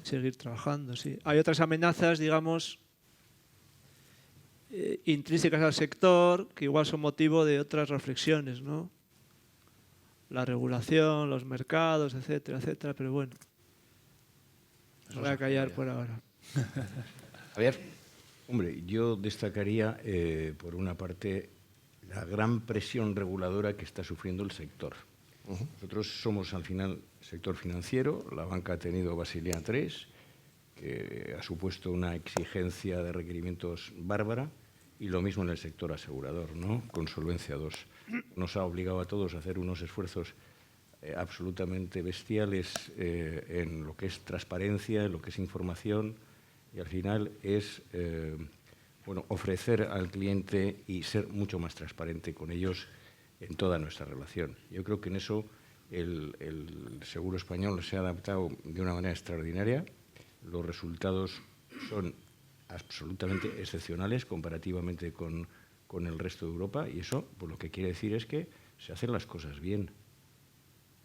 seguir trabajando. Sí. Hay otras amenazas, digamos, intrínsecas al sector que igual son motivo de otras reflexiones, ¿no? La regulación, los mercados, etcétera, etcétera, pero bueno, voy a callar por ahora. Javier. Hombre, yo destacaría, por una parte, la gran presión reguladora que está sufriendo el sector. Nosotros somos, al final, sector financiero. La banca ha tenido Basilea III, que ha supuesto una exigencia de requerimientos bárbara, y lo mismo en el sector asegurador, ¿no? Con Solvencia II. Nos ha obligado a todos a hacer unos esfuerzos absolutamente bestiales en lo que es transparencia, en lo que es información, y al final es ofrecer al cliente y ser mucho más transparente con ellos en toda nuestra relación. Yo creo que en eso el seguro español se ha adaptado de una manera extraordinaria. Los resultados son absolutamente excepcionales comparativamente con el resto de Europa, y eso pues, lo que quiere decir es que se hacen las cosas bien.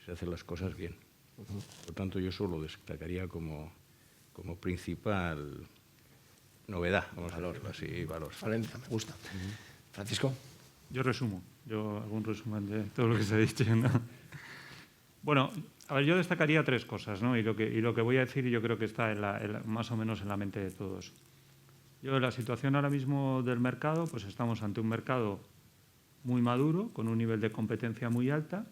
Se hacen las cosas bien. Por lo tanto, yo eso lo destacaría como principal novedad, vamos a decirlo así, valor. Valencia, me gusta. Francisco. Yo hago un resumen de todo lo que se ha dicho, ¿no? Bueno, a ver, yo destacaría tres cosas, ¿no? Y lo que voy a decir yo creo que está más o menos en la mente de todos. Yo, la situación ahora mismo del mercado, pues estamos ante un mercado muy maduro, con un nivel de competencia muy alta,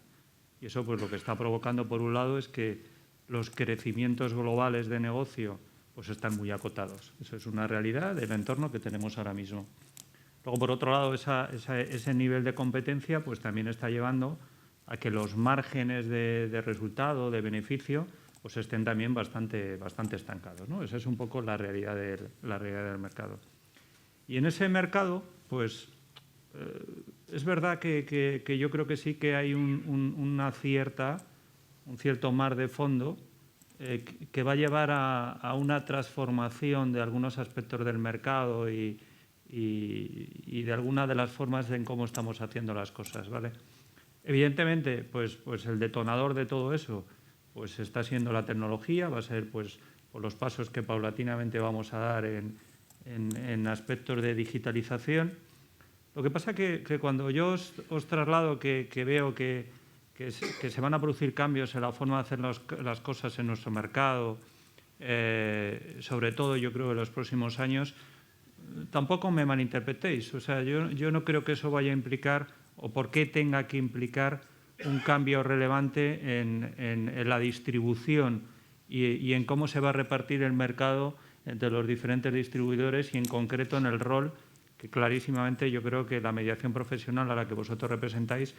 y eso pues lo que está provocando, por un lado, es que los crecimientos globales de negocio pues están muy acotados. Eso es una realidad del entorno que tenemos ahora mismo. Luego, por otro lado, ese nivel de competencia pues también está llevando a que los márgenes de resultado, de beneficio, pues estén también bastante estancados, ¿no? Esa es un poco la realidad del mercado. Y en ese mercado, pues es verdad que yo creo que sí que hay un cierto mar de fondo que va a llevar a una transformación de algunos aspectos del mercado y de alguna de las formas en cómo estamos haciendo las cosas, ¿vale? Evidentemente, pues el detonador de todo eso pues está siendo la tecnología, va a ser pues por los pasos que paulatinamente vamos a dar en aspectos de digitalización. Lo que pasa que cuando yo os traslado que veo que se van a producir cambios en la forma de hacer las cosas en nuestro mercado, sobre todo yo creo en los próximos años, tampoco me malinterpretéis. O sea, yo no creo que eso vaya a implicar, o por qué tenga que implicar, un cambio relevante en la distribución y en cómo se va a repartir el mercado entre los diferentes distribuidores y en concreto en el rol que clarísimamente yo creo que la mediación profesional a la que vosotros representáis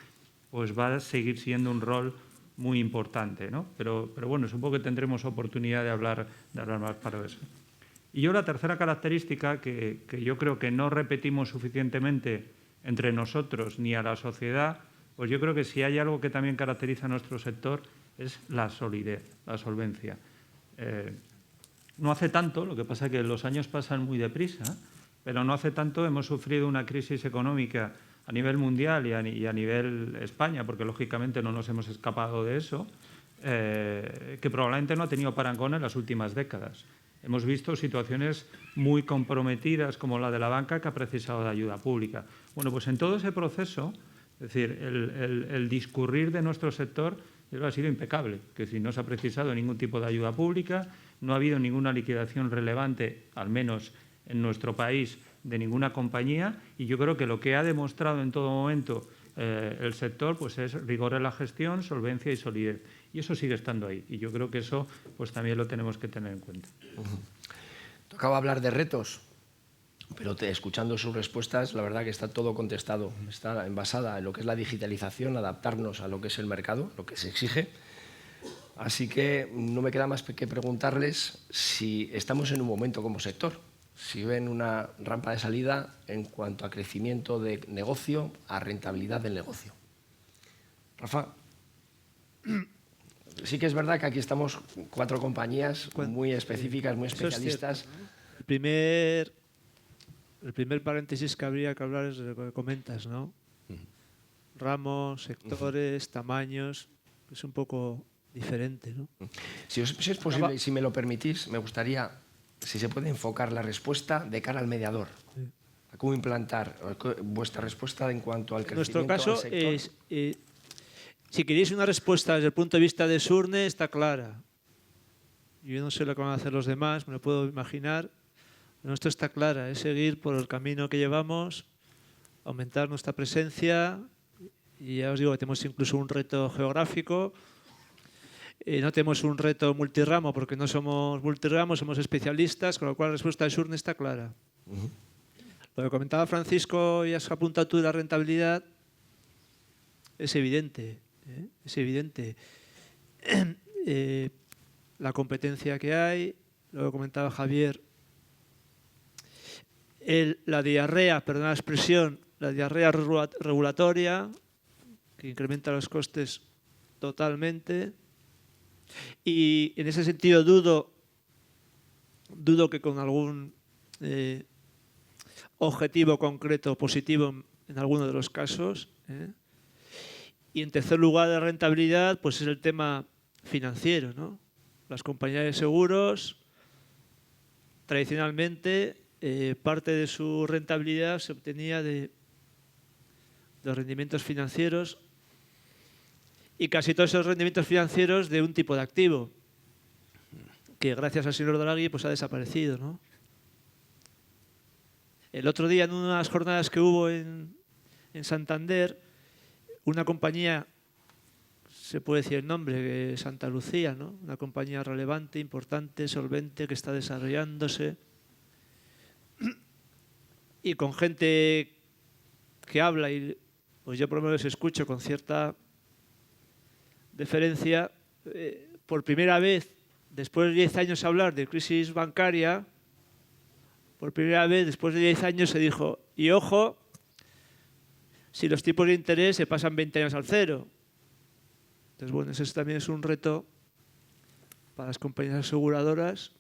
pues va a seguir siendo un rol muy importante, ¿no? Pero bueno, supongo que tendremos oportunidad de hablar más para eso. Y yo la tercera característica que yo creo que no repetimos suficientemente entre nosotros ni a la sociedad, pues yo creo que si hay algo que también caracteriza a nuestro sector es la solidez, la solvencia. No hace tanto, lo que pasa es que los años pasan muy deprisa, pero no hace tanto hemos sufrido una crisis económica a nivel mundial y a nivel España, porque lógicamente no nos hemos escapado de eso, que probablemente no ha tenido parangón en las últimas décadas. Hemos visto situaciones muy comprometidas como la de la banca que ha precisado de ayuda pública. Bueno, pues en todo ese proceso, es decir, el discurrir de nuestro sector ha sido impecable, que si no se ha precisado ningún tipo de ayuda pública, no ha habido ninguna liquidación relevante, al menos en nuestro país, de ninguna compañía, y yo creo que lo que ha demostrado en todo momento el sector pues es rigor en la gestión, solvencia y solidez. Y eso sigue estando ahí. Y yo creo que eso pues también lo tenemos que tener en cuenta. Tocaba hablar de retos, pero escuchando sus respuestas, la verdad que está todo contestado. Está envasada en lo que es la digitalización, adaptarnos a lo que es el mercado, lo que se exige. Así que no me queda más que preguntarles si estamos en un momento como sector, si ven una rampa de salida en cuanto a crecimiento de negocio, a rentabilidad del negocio. Rafa, sí que es verdad que aquí estamos 4 compañías muy específicas, muy especialistas. El primer paréntesis que habría que hablar es de lo que comentas, ¿no? Ramos, sectores, tamaños, es un poco diferente, ¿no? Si es posible, y si me lo permitís, me gustaría, si se puede enfocar la respuesta de cara al mediador. Sí. ¿Cómo implantar vuestra respuesta en cuanto al crecimiento del sector? En nuestro caso, si queréis una respuesta desde el punto de vista de Surne, está clara. Yo no sé lo que van a hacer los demás, me lo puedo imaginar. Nuestro está clara, es seguir por el camino que llevamos, aumentar nuestra presencia, y ya os digo que tenemos incluso un reto geográfico. No tenemos un reto multiramo porque no somos multiramos, somos especialistas, con lo cual la respuesta de Surne está clara. Lo que comentaba Francisco y has apuntado tú de la rentabilidad es evidente. Es evidente. La competencia que hay, lo que comentaba Javier, la diarrea, perdón la expresión, la diarrea regulatoria, que incrementa los costes totalmente. Y en ese sentido dudo que con algún objetivo concreto positivo en alguno de los casos. Y en tercer lugar de rentabilidad, pues es el tema financiero, ¿no? Las compañías de seguros, tradicionalmente, parte de su rentabilidad se obtenía de los rendimientos financieros, y casi todos esos rendimientos financieros de un tipo de activo, que gracias al señor Draghi pues ha desaparecido, ¿no? El otro día, en unas jornadas que hubo en Santander, una compañía, se puede decir el nombre, Santa Lucía, ¿no? Una compañía relevante, importante, solvente, que está desarrollándose, y con gente que habla, y pues yo por lo menos escucho con cierta deferencia, por primera vez, después de 10 años hablar de crisis bancaria, por primera vez, después de 10 años se dijo, y ojo, si los tipos de interés se pasan 20 años al cero. Entonces, bueno, ese también es un reto para las compañías aseguradoras,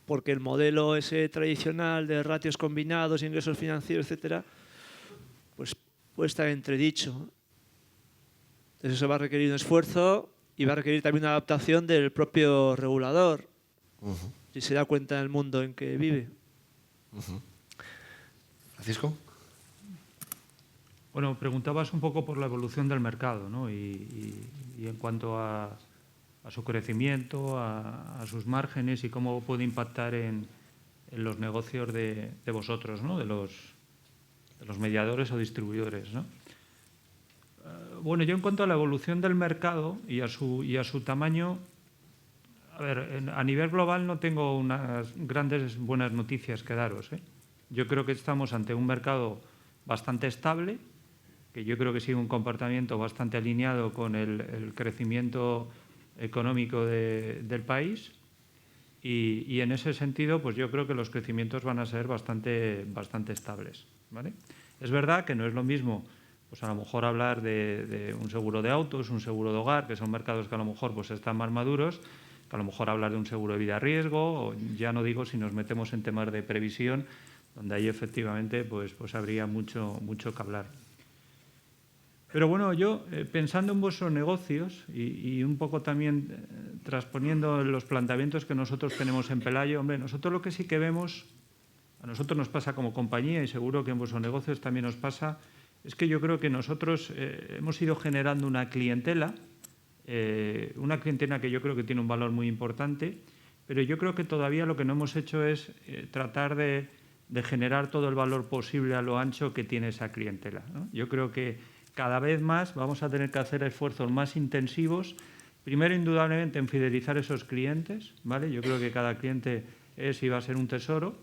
porque el modelo ese tradicional de ratios combinados, ingresos financieros, etcétera, pues puede estar entredicho. Entonces eso va a requerir un esfuerzo y va a requerir también una adaptación del propio regulador, si se da cuenta del mundo en que vive. Francisco. Bueno, preguntabas un poco por la evolución del mercado, ¿no? Y en cuanto a su crecimiento, a sus márgenes y cómo puede impactar en los negocios de vosotros, ¿no? De los mediadores o distribuidores, ¿no? Bueno, yo en cuanto a la evolución del mercado y a su tamaño, a ver, a nivel global no tengo unas grandes buenas noticias que daros, ¿eh? Yo creo que estamos ante un mercado bastante estable, que yo creo que sigue un comportamiento bastante alineado con el crecimiento económico del país, y en ese sentido pues yo creo que los crecimientos van a ser bastante estables, ¿vale? Es verdad que no es lo mismo pues a lo mejor hablar de un seguro de autos, un seguro de hogar, que son mercados que a lo mejor pues están más maduros, que a lo mejor hablar de un seguro de vida riesgo, o ya no digo si nos metemos en temas de previsión, donde ahí efectivamente pues habría mucho que hablar. Pero bueno, yo pensando en vuestros negocios y un poco también transponiendo los planteamientos que nosotros tenemos en Pelayo, hombre, nosotros lo que sí que vemos, a nosotros nos pasa como compañía y seguro que en vuestros negocios también nos pasa, es que yo creo que nosotros hemos ido generando una clientela que yo creo que tiene un valor muy importante, pero yo creo que todavía lo que no hemos hecho es tratar de generar todo el valor posible a lo ancho que tiene esa clientela, ¿no? Yo creo que cada vez más vamos a tener que hacer esfuerzos más intensivos, primero indudablemente en fidelizar esos clientes, ¿vale? Yo creo que cada cliente es y va a ser un tesoro,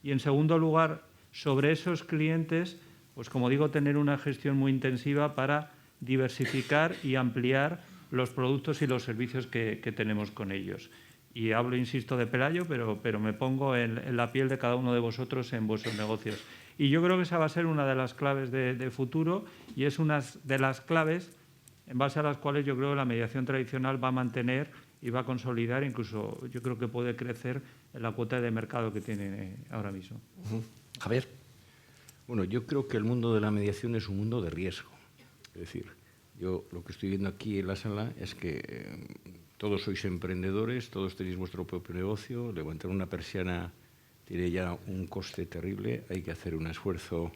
y en segundo lugar, sobre esos clientes, pues como digo, tener una gestión muy intensiva para diversificar y ampliar los productos y los servicios que tenemos con ellos. Y hablo, insisto, de Pelayo, pero me pongo en la piel de cada uno de vosotros en vuestros negocios. Y yo creo que esa va a ser una de las claves de futuro y es una de las claves en base a las cuales yo creo que la mediación tradicional va a mantener y va a consolidar, incluso yo creo que puede crecer en la cuota de mercado que tiene ahora mismo. Javier. Bueno, yo creo que el mundo de la mediación es un mundo de riesgo. Es decir, yo lo que estoy viendo aquí en la sala es que todos sois emprendedores, todos tenéis vuestro propio negocio, levantar una persiana tiene ya un coste terrible, hay que hacer un esfuerzo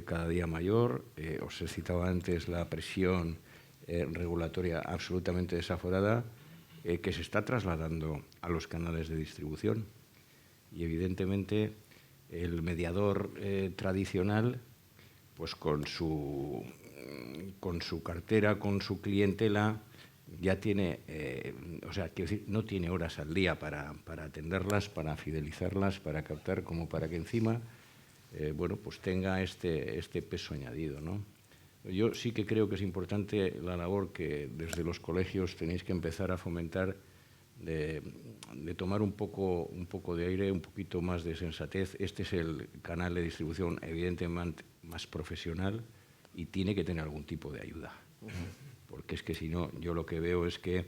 cada día mayor. Os he citado antes la presión regulatoria absolutamente desaforada que se está trasladando a los canales de distribución. Y evidentemente el mediador tradicional, pues con su cartera, con su clientela, ya tiene, o sea, quiero decir, no tiene horas al día para atenderlas, para fidelizarlas, para captar, como para que encima, bueno, pues tenga este peso añadido, ¿no? Yo sí que creo que es importante la labor que desde los colegios tenéis que empezar a fomentar de tomar un poco de aire, un poquito más de sensatez. Este es el canal de distribución evidentemente más profesional y tiene que tener algún tipo de ayuda. Porque es que si no, yo lo que veo es que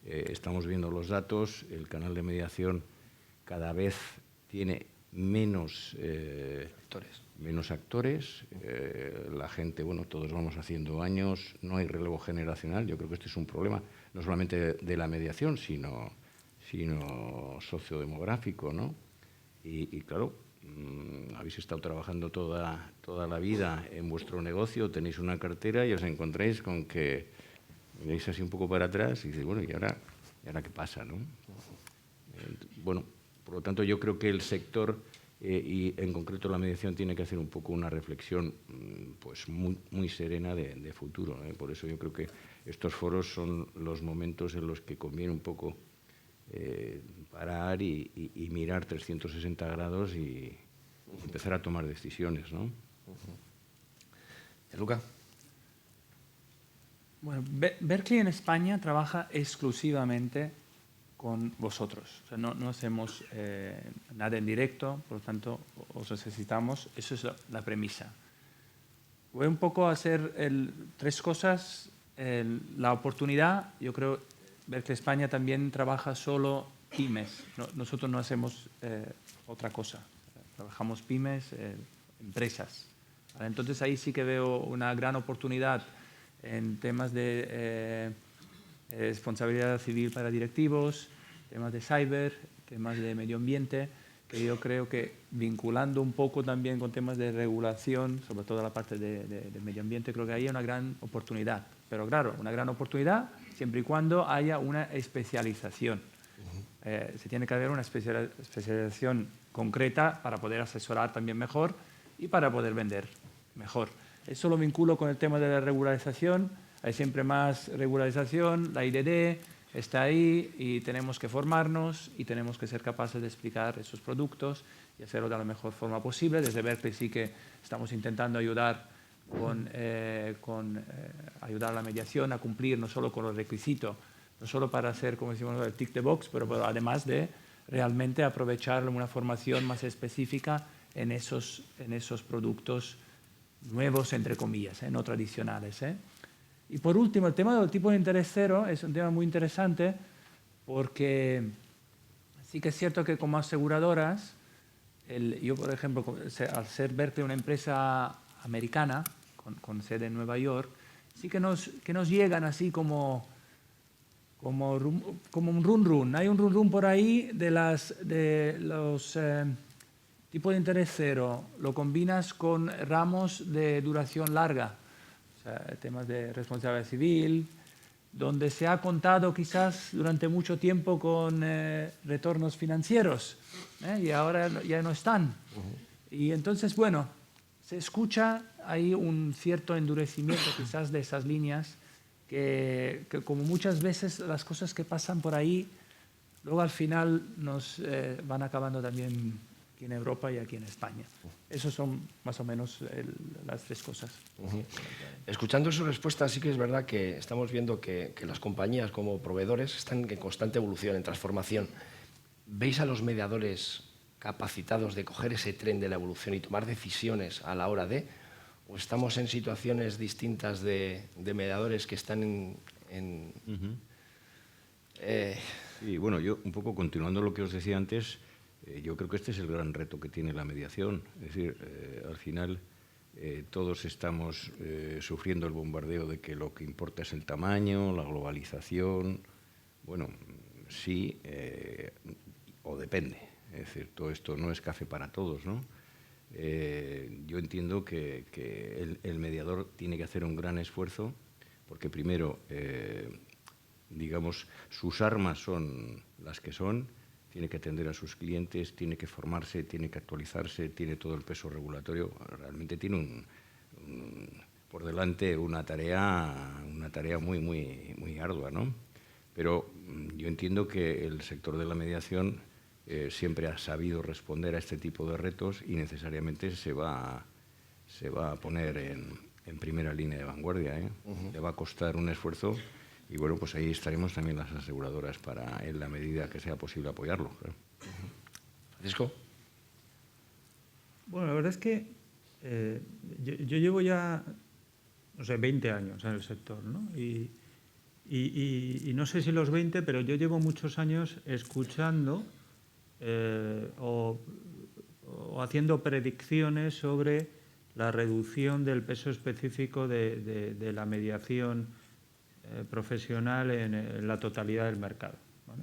estamos viendo los datos, el canal de mediación cada vez tiene menos actores, la gente, bueno, todos vamos haciendo años, no hay relevo generacional. Yo creo que este es un problema no solamente de la mediación, sino sociodemográfico, ¿no? Y claro, habéis estado trabajando toda la vida en vuestro negocio, tenéis una cartera y os encontráis con que veis así un poco para atrás y dices, bueno, ¿y ahora qué pasa, no? Bueno, por lo tanto, yo creo que el sector y en concreto la mediación tiene que hacer un poco una reflexión pues muy serena de futuro, ¿no? Por eso yo creo que estos foros son los momentos en los que conviene un poco parar y mirar 360 grados y empezar a tomar decisiones, ¿no? Luca. Bueno, Berkeley en España trabaja exclusivamente con vosotros. O sea, no hacemos nada en directo, por lo tanto, os necesitamos. Eso es la premisa. Voy un poco a hacer tres cosas. La oportunidad, yo creo, Berkeley España también trabaja solo pymes. Nosotros no hacemos otra cosa. Trabajamos pymes, empresas. ¿Vale? Entonces ahí sí que veo una gran oportunidad en temas de responsabilidad civil para directivos, temas de cyber, temas de medio ambiente, que yo creo que vinculando un poco también con temas de regulación, sobre todo la parte de medio ambiente, creo que ahí hay una gran oportunidad. Pero claro, una gran oportunidad siempre y cuando haya una especialización. Se tiene que haber una especialización concreta para poder asesorar también mejor y para poder vender mejor. Eso lo vinculo con el tema de la regularización. Hay siempre más regularización, la IDD está ahí y tenemos que formarnos y tenemos que ser capaces de explicar esos productos y hacerlo de la mejor forma posible. Desde Berkeley sí que estamos intentando ayudar ayudar a la mediación a cumplir no solo con los requisitos, no solo para hacer, como decimos, el tick the box, pero además de realmente aprovechar una formación más específica en esos productos nuevos, entre comillas, no tradicionales. Y por último, el tema del tipo de interés cero es un tema muy interesante porque sí que es cierto que como aseguradoras, yo por ejemplo, al ser Berkeley una empresa americana, con sede en Nueva York, sí que nos llegan así como un run. Hay un run por ahí de los tipos de interés cero. Lo combinas con ramos de duración larga, o sea, temas de responsabilidad civil, donde se ha contado quizás durante mucho tiempo con retornos financieros y ahora ya no están. Y entonces, bueno, se escucha ahí un cierto endurecimiento quizás de esas líneas que como muchas veces las cosas que pasan por ahí luego al final nos van acabando también aquí en Europa y aquí en España. Esos son más o menos las tres cosas. Escuchando su respuesta, sí que es verdad que estamos viendo que las compañías como proveedores están en constante evolución, en transformación. ¿Veis a los mediadores capacitados de coger ese tren de la evolución y tomar decisiones a la hora de, o estamos en situaciones distintas de mediadores que están en Sí, bueno, yo un poco continuando lo que os decía antes, yo creo que este es el gran reto que tiene la mediación. Es decir, al final todos estamos sufriendo el bombardeo de que lo que importa es el tamaño, la globalización. Bueno, sí, o depende. Es decir, todo esto no es café para todos, ¿no? Yo entiendo que el mediador tiene que hacer un gran esfuerzo porque primero, digamos, sus armas son las que son, tiene que atender a sus clientes, tiene que formarse, tiene que actualizarse, tiene todo el peso regulatorio, realmente tiene por delante una tarea muy ardua, ¿no? Pero yo entiendo que el sector de la mediación siempre ha sabido responder a este tipo de retos y necesariamente se va a poner en primera línea de vanguardia, ¿eh? Le va a costar un esfuerzo y bueno, pues ahí estaremos también las aseguradoras para, en la medida que sea posible, apoyarlo. Claro. Francisco. Bueno, la verdad es que yo llevo ya, no sé, 20 años en el sector, ¿no? Y no sé si los 20, pero yo llevo muchos años escuchando o haciendo predicciones sobre la reducción del peso específico de la mediación profesional en la totalidad del mercado, ¿vale?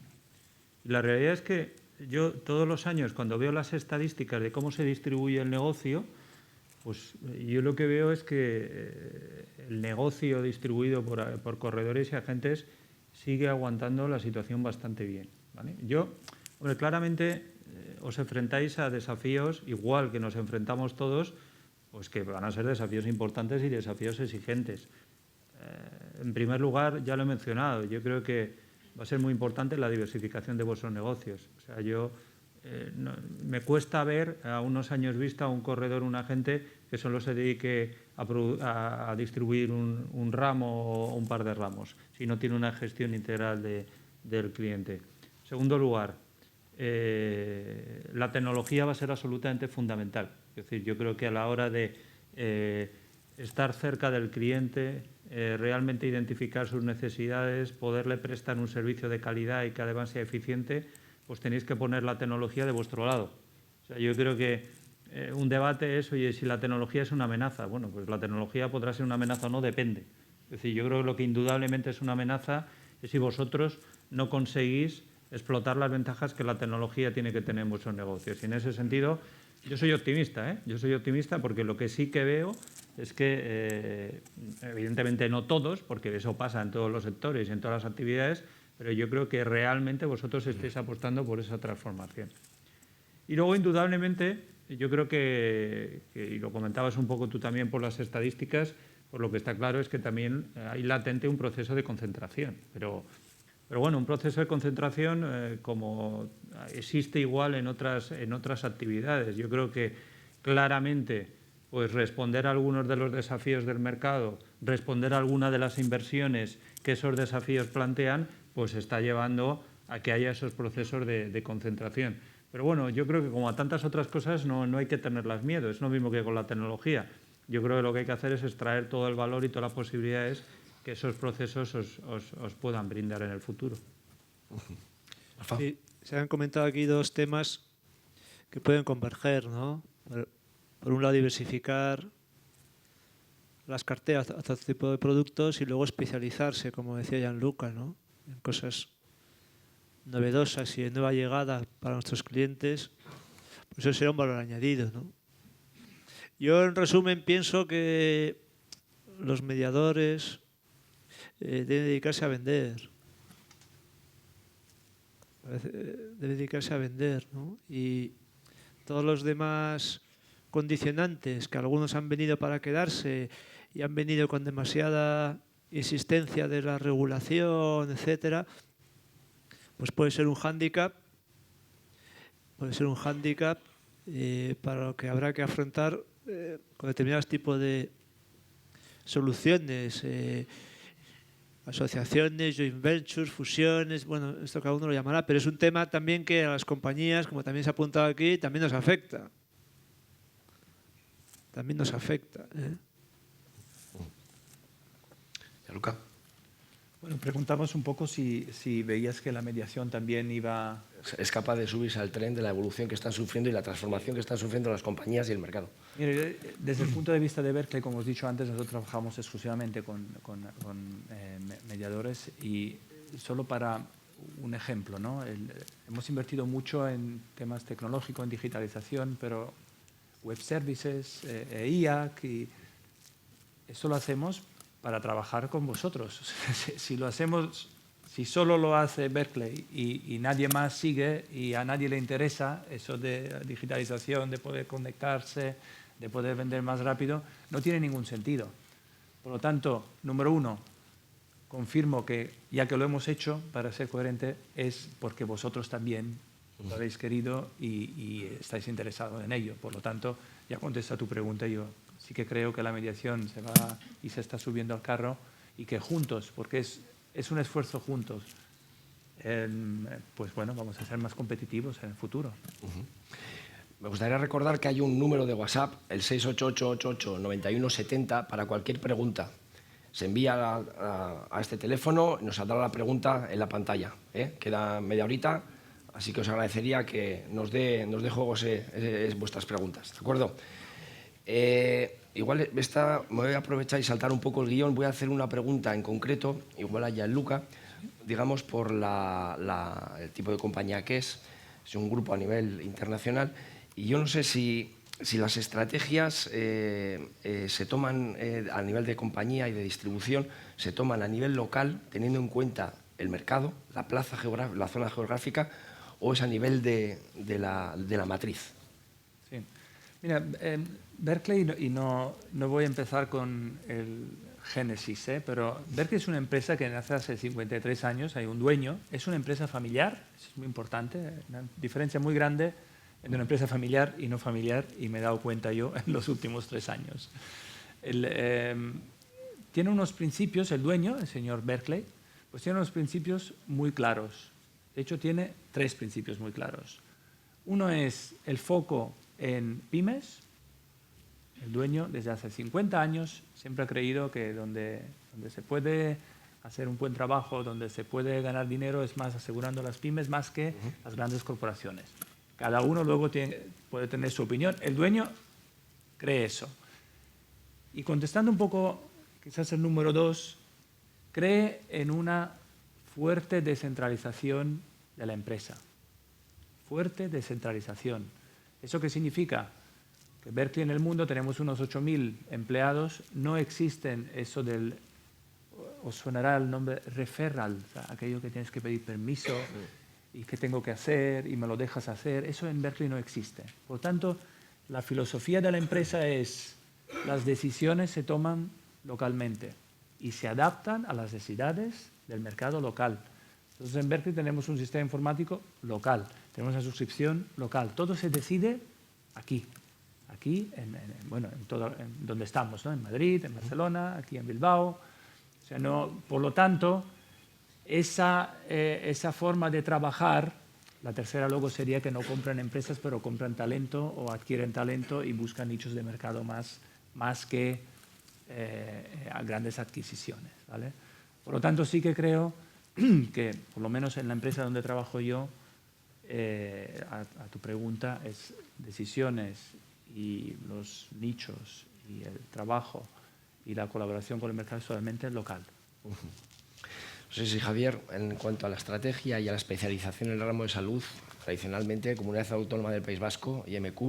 Y la realidad es que yo todos los años, cuando veo las estadísticas de cómo se distribuye el negocio, pues yo lo que veo es que el negocio distribuido por corredores y agentes sigue aguantando la situación bastante bien, ¿vale? Hombre, claramente os enfrentáis a desafíos, igual que nos enfrentamos todos, pues que van a ser desafíos importantes y desafíos exigentes. En primer lugar, ya lo he mencionado, yo creo que va a ser muy importante la diversificación de vuestros negocios. O sea, me cuesta ver a unos años vista a un corredor, un agente que solo se dedique a distribuir un ramo o un par de ramos, si no tiene una gestión integral del cliente. En segundo lugar, la tecnología va a ser absolutamente fundamental. Es decir, yo creo que a la hora de estar cerca del cliente, realmente identificar sus necesidades, poderle prestar un servicio de calidad y que además sea eficiente, pues tenéis que poner la tecnología de vuestro lado. O sea, yo creo que un debate es, oye, si la tecnología es una amenaza. Bueno, pues la tecnología podrá ser una amenaza o no, depende. Es decir, yo creo que lo que indudablemente es una amenaza es si vosotros no conseguís explotar las ventajas que la tecnología tiene que tener en vuestros negocios. Y en ese sentido, yo soy optimista, ¿eh? Yo soy optimista porque lo que sí que veo es que, evidentemente no todos, porque eso pasa en todos los sectores y en todas las actividades, pero yo creo que realmente vosotros estáis apostando por esa transformación. Y luego, indudablemente, yo creo que, y lo comentabas un poco tú también por las estadísticas, por lo que está claro es que también hay latente un proceso de concentración. Pero bueno, un proceso de concentración como existe igual en otras actividades. Yo creo que claramente pues responder a algunos de los desafíos del mercado, responder a alguna de las inversiones que esos desafíos plantean, pues está llevando a que haya esos procesos de concentración. Pero bueno, yo creo que como a tantas otras cosas no hay que tenerlas miedo, es lo mismo que con la tecnología. Yo creo que lo que hay que hacer es extraer todo el valor y todas las posibilidades que esos procesos os puedan brindar en el futuro. Sí, se han comentado aquí dos temas que pueden converger, ¿no? Por un lado, diversificar las carteras a todo tipo de productos y luego especializarse, como decía Gianluca, ¿no? En cosas novedosas y de nueva llegada para nuestros clientes. Pues eso será un valor añadido, ¿no? Yo, en resumen, pienso que los mediadores deben dedicarse a vender. Deben dedicarse a vender, ¿no? Y todos los demás condicionantes, que algunos han venido para quedarse y han venido con demasiada insistencia de la regulación, etcétera, pues puede ser un hándicap para lo que habrá que afrontar con determinados tipos de soluciones, asociaciones, joint ventures, fusiones, bueno, esto cada uno lo llamará, pero es un tema también que a las compañías, como también se ha apuntado aquí, también nos afecta. También nos afecta. Luca. Bueno, preguntamos un poco si veías que la mediación también iba... Es capaz de subirse al tren de la evolución que están sufriendo y la transformación que están sufriendo las compañías y el mercado. Mire, desde el punto de vista de Berkeley, como os he dicho antes, nosotros trabajamos exclusivamente con mediadores y solo para un ejemplo, ¿no? Hemos invertido mucho en temas tecnológicos, en digitalización, pero web services, IAC, y eso lo hacemos para trabajar con vosotros. Si solo lo hace Berkeley y nadie más sigue y a nadie le interesa eso de digitalización, de poder conectarse, de poder vender más rápido, no tiene ningún sentido. Por lo tanto, número uno, confirmo que ya que lo hemos hecho, para ser coherente, es porque vosotros también lo habéis querido y estáis interesados en ello. Por lo tanto, ya contesta tu pregunta, yo sí que creo que la mediación se va y se está subiendo al carro y que juntos, porque es un esfuerzo juntos, pues bueno, vamos a ser más competitivos en el futuro. Me gustaría recordar que hay un número de WhatsApp, el 688889170, para cualquier pregunta. Se envía a este teléfono y nos saldrá la pregunta en la pantalla. Queda media horita, así que os agradecería que nos dé juego vuestras preguntas, ¿de acuerdo? Igual me voy a aprovechar y saltar un poco el guión. Voy a hacer una pregunta en concreto, igual a Gianluca, digamos por el tipo de compañía que es un grupo a nivel internacional, y yo no sé si las estrategias se toman a nivel de compañía y de distribución, se toman a nivel local, teniendo en cuenta el mercado, la zona geográfica, o es a nivel de la matriz. Sí. Mira, Berkeley, y no voy a empezar con el génesis, pero Berkeley es una empresa que nace hace 53 años, hay un dueño, es una empresa familiar, eso es muy importante, una diferencia muy grande entre una empresa familiar y no familiar, y me he dado cuenta yo en los últimos 3 años. Tiene unos principios, el dueño, el señor Berkeley, pues tiene unos principios muy claros. De hecho, tiene 3 principios muy claros. Uno es el foco en pymes. El dueño, desde hace 50 años, siempre ha creído que donde se puede hacer un buen trabajo, donde se puede ganar dinero, es más asegurando las pymes más que las grandes corporaciones. Cada uno luego puede tener su opinión. El dueño cree eso. Y contestando un poco, quizás el número 2, cree en una fuerte descentralización de la empresa. Fuerte descentralización. ¿Eso qué significa? Que Berkeley en el mundo tenemos unos 8.000 empleados, no existen eso del, os sonará el nombre referral, o sea, aquello que tienes que pedir permiso y que tengo que hacer y me lo dejas hacer, eso en Berkeley no existe. Por lo tanto, la filosofía de la empresa es las decisiones se toman localmente y se adaptan a las necesidades del mercado local. Entonces en Berkeley tenemos un sistema informático local, tenemos una suscripción local, todo se decide aquí en donde estamos, ¿no? En Madrid, en Barcelona, aquí en Bilbao. O sea, por lo tanto, esa forma de trabajar, la tercera luego sería que no compran empresas, pero compran talento o adquieren talento y buscan nichos de mercado más que a grandes adquisiciones, ¿vale? Por lo tanto, sí que creo que, por lo menos en la empresa donde trabajo yo, a tu pregunta, es decisiones y los nichos y el trabajo y la colaboración con el mercado solamente local. No sé si, Javier, en cuanto a la estrategia y a la especialización en el ramo de salud, tradicionalmente, Comunidad Autónoma del País Vasco, IMQ,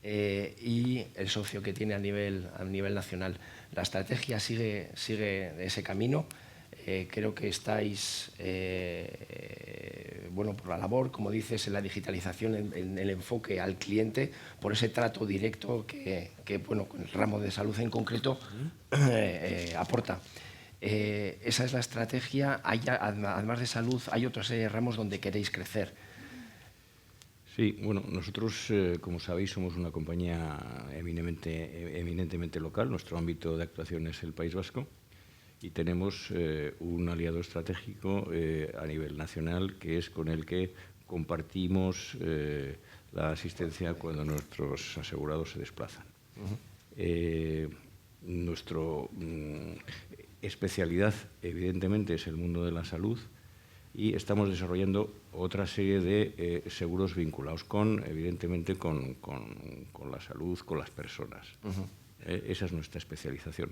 y el socio que tiene a nivel nacional, la estrategia sigue ese camino. Creo que estáis, por la labor, como dices, en la digitalización, en el enfoque al cliente, por ese trato directo que con el ramo de salud en concreto aporta. Esa es la estrategia. Además de salud, hay otros ramos donde queréis crecer. Sí, bueno, nosotros, como sabéis, somos una compañía eminentemente local. Nuestro ámbito de actuación es el País Vasco y tenemos un aliado estratégico a nivel nacional que es con el que compartimos la asistencia cuando nuestros asegurados se desplazan. Nuestra especialidad, evidentemente, es el mundo de la salud y estamos desarrollando otra serie de seguros vinculados evidentemente, con la salud, con las personas. Esa es nuestra especialización.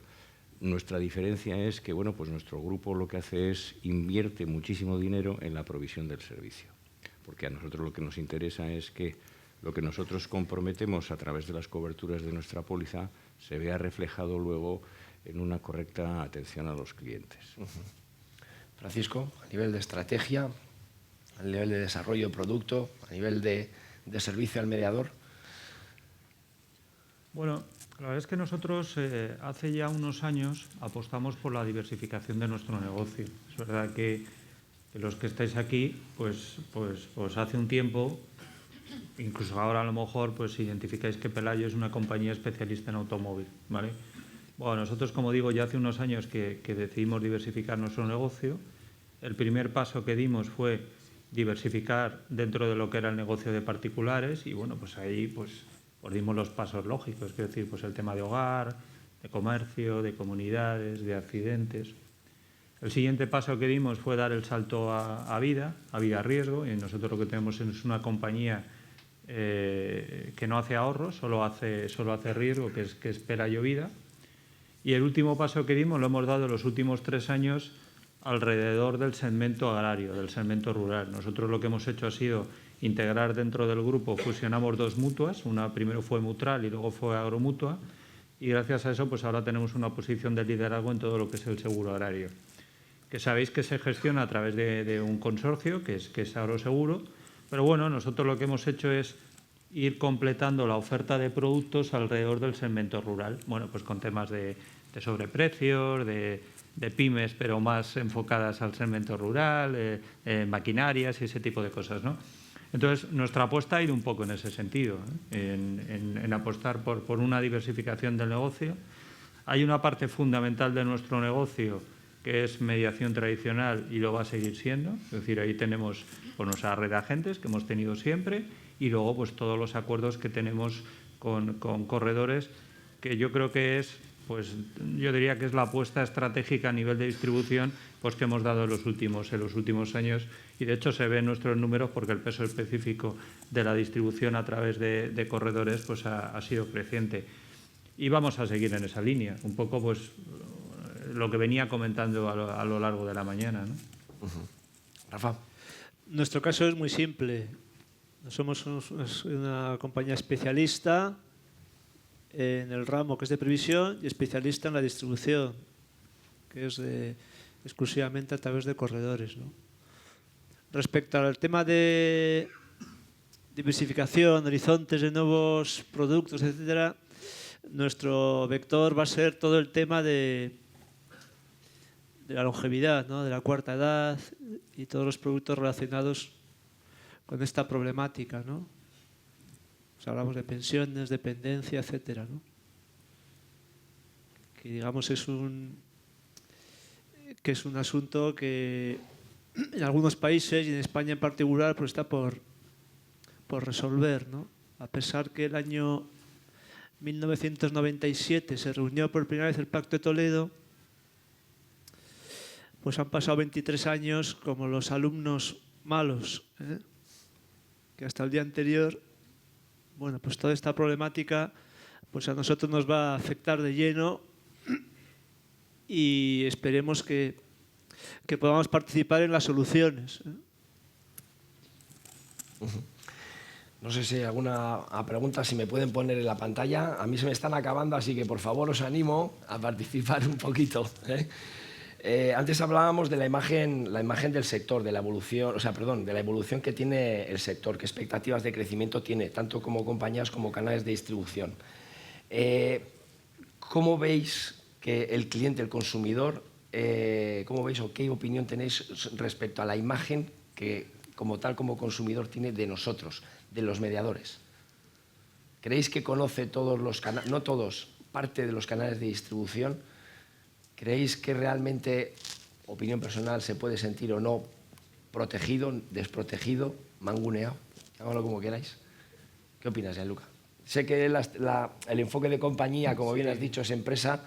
Nuestra diferencia es que, bueno, pues nuestro grupo lo que hace es invierte muchísimo dinero en la provisión del servicio, porque a nosotros lo que nos interesa es que lo que nosotros comprometemos a través de las coberturas de nuestra póliza se vea reflejado luego en una correcta atención a los clientes. Francisco, a nivel de estrategia, a nivel de desarrollo de producto, a nivel de servicio al mediador. Bueno, la verdad es que nosotros hace ya unos años apostamos por la diversificación de nuestro negocio. Es verdad que los que estáis aquí, pues hace un tiempo, incluso ahora a lo mejor, pues identificáis que Pelayo es una compañía especialista en automóvil, ¿vale? Bueno, nosotros, como digo, ya hace unos años que decidimos diversificar nuestro negocio. El primer paso que dimos fue diversificar dentro de lo que era el negocio de particulares y, bueno, pues ahí pues dimos los pasos lógicos, es decir, pues el tema de hogar, de comercio, de comunidades, de accidentes. El siguiente paso que dimos fue dar el salto a vida riesgo, y nosotros lo que tenemos es una compañía que no hace ahorros, solo hace riesgo, que es Pelayo Vida. Y el último paso que dimos lo hemos dado en los últimos 3 años alrededor del segmento agrario, del segmento rural. Nosotros lo que hemos hecho ha sido integrar dentro del grupo, fusionamos 2 mutuas, una primero fue Mutral y luego fue Agromutua, y gracias a eso pues ahora tenemos una posición de liderazgo en todo lo que es el seguro agrario, que sabéis que se gestiona a través de un consorcio, que es Agroseguro, pero bueno, nosotros lo que hemos hecho es ir completando la oferta de productos alrededor del segmento rural, bueno, pues con temas de sobreprecios, de pymes, pero más enfocadas al segmento rural, maquinarias y ese tipo de cosas, ¿no? Entonces, nuestra apuesta ha ido un poco en ese sentido, en apostar por una diversificación del negocio. Hay una parte fundamental de nuestro negocio que es mediación tradicional y lo va a seguir siendo, es decir, ahí tenemos pues, nuestra red de agentes que hemos tenido siempre y luego pues todos los acuerdos que tenemos con corredores, que yo creo que es, pues yo diría que es la apuesta estratégica a nivel de distribución pues que hemos dado en los últimos años, y de hecho se ve en nuestros números porque el peso específico de la distribución a través de corredores pues ha sido creciente. Y vamos a seguir en esa línea, un poco pues lo que venía comentando a lo largo de la mañana, ¿no? Rafa. Nuestro caso es muy simple. Somos una compañía especialista en el ramo que es de previsión y especialista en la distribución, que es exclusivamente a través de corredores, ¿no? Respecto al tema de diversificación, horizontes de nuevos productos, etcétera, nuestro vector va a ser todo el tema de la longevidad, ¿no? De la cuarta edad y todos los productos relacionados con esta problemática, ¿no? O sea, hablamos de pensiones, dependencia, etcétera, ¿no? Que digamos es un asunto que en algunos países y en España en particular pues está por resolver, ¿no? A pesar que el año 1997 se reunió por primera vez el Pacto de Toledo, pues han pasado 23 años como los alumnos malos, que hasta el día anterior, bueno, pues toda esta problemática pues a nosotros nos va a afectar de lleno y esperemos que podamos participar en las soluciones. No sé si hay alguna pregunta, si me pueden poner en la pantalla. A mí se me están acabando, así que por favor os animo a participar un poquito, Antes hablábamos de la imagen del sector, de la evolución, de la evolución que tiene el sector, qué expectativas de crecimiento tiene, tanto como compañías como canales de distribución. ¿Cómo veis que el cliente, el consumidor, cómo veis o qué opinión tenéis respecto a la imagen que como tal, como consumidor, tiene de nosotros, de los mediadores? ¿Creéis que conoce todos los canales, no todos, parte de los canales de distribución? ¿Creéis que realmente, opinión personal, se puede sentir o no protegido, desprotegido, manguneado? Háganlo como queráis. ¿Qué opinas, Gianluca? Sé que el enfoque de compañía, como bien has dicho, es empresa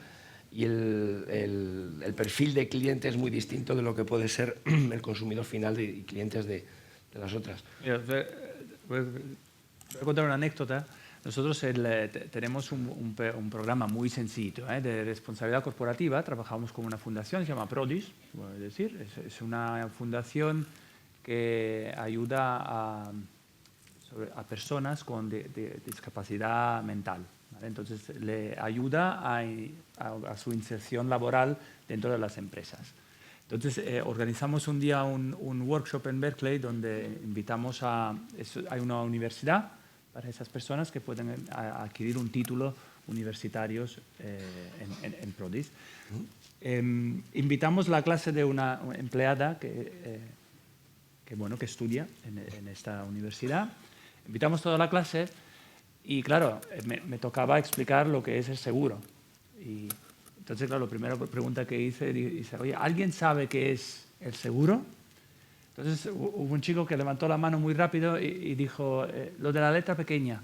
y el perfil de cliente es muy distinto de lo que puede ser el consumidor final y clientes de las otras. Mira, voy a contar una anécdota. Nosotros tenemos un programa muy sencillo de responsabilidad corporativa. Trabajamos con una fundación, se llama Prodis, es decir, es una fundación que ayuda a personas con discapacidad mental, ¿vale? Entonces, le ayuda a su inserción laboral dentro de las empresas. Entonces, organizamos un día un workshop en Berkeley donde invitamos hay una universidad para esas personas que pueden adquirir un título universitario en Prodis. Invitamos la clase de una empleada que estudia en esta universidad. Invitamos toda la clase y, claro, me tocaba explicar lo que es el seguro. Y entonces, claro, la primera pregunta que hice, dice, oye, ¿alguien sabe qué es el seguro? Entonces hubo un chico que levantó la mano muy rápido y dijo, lo de la letra pequeña.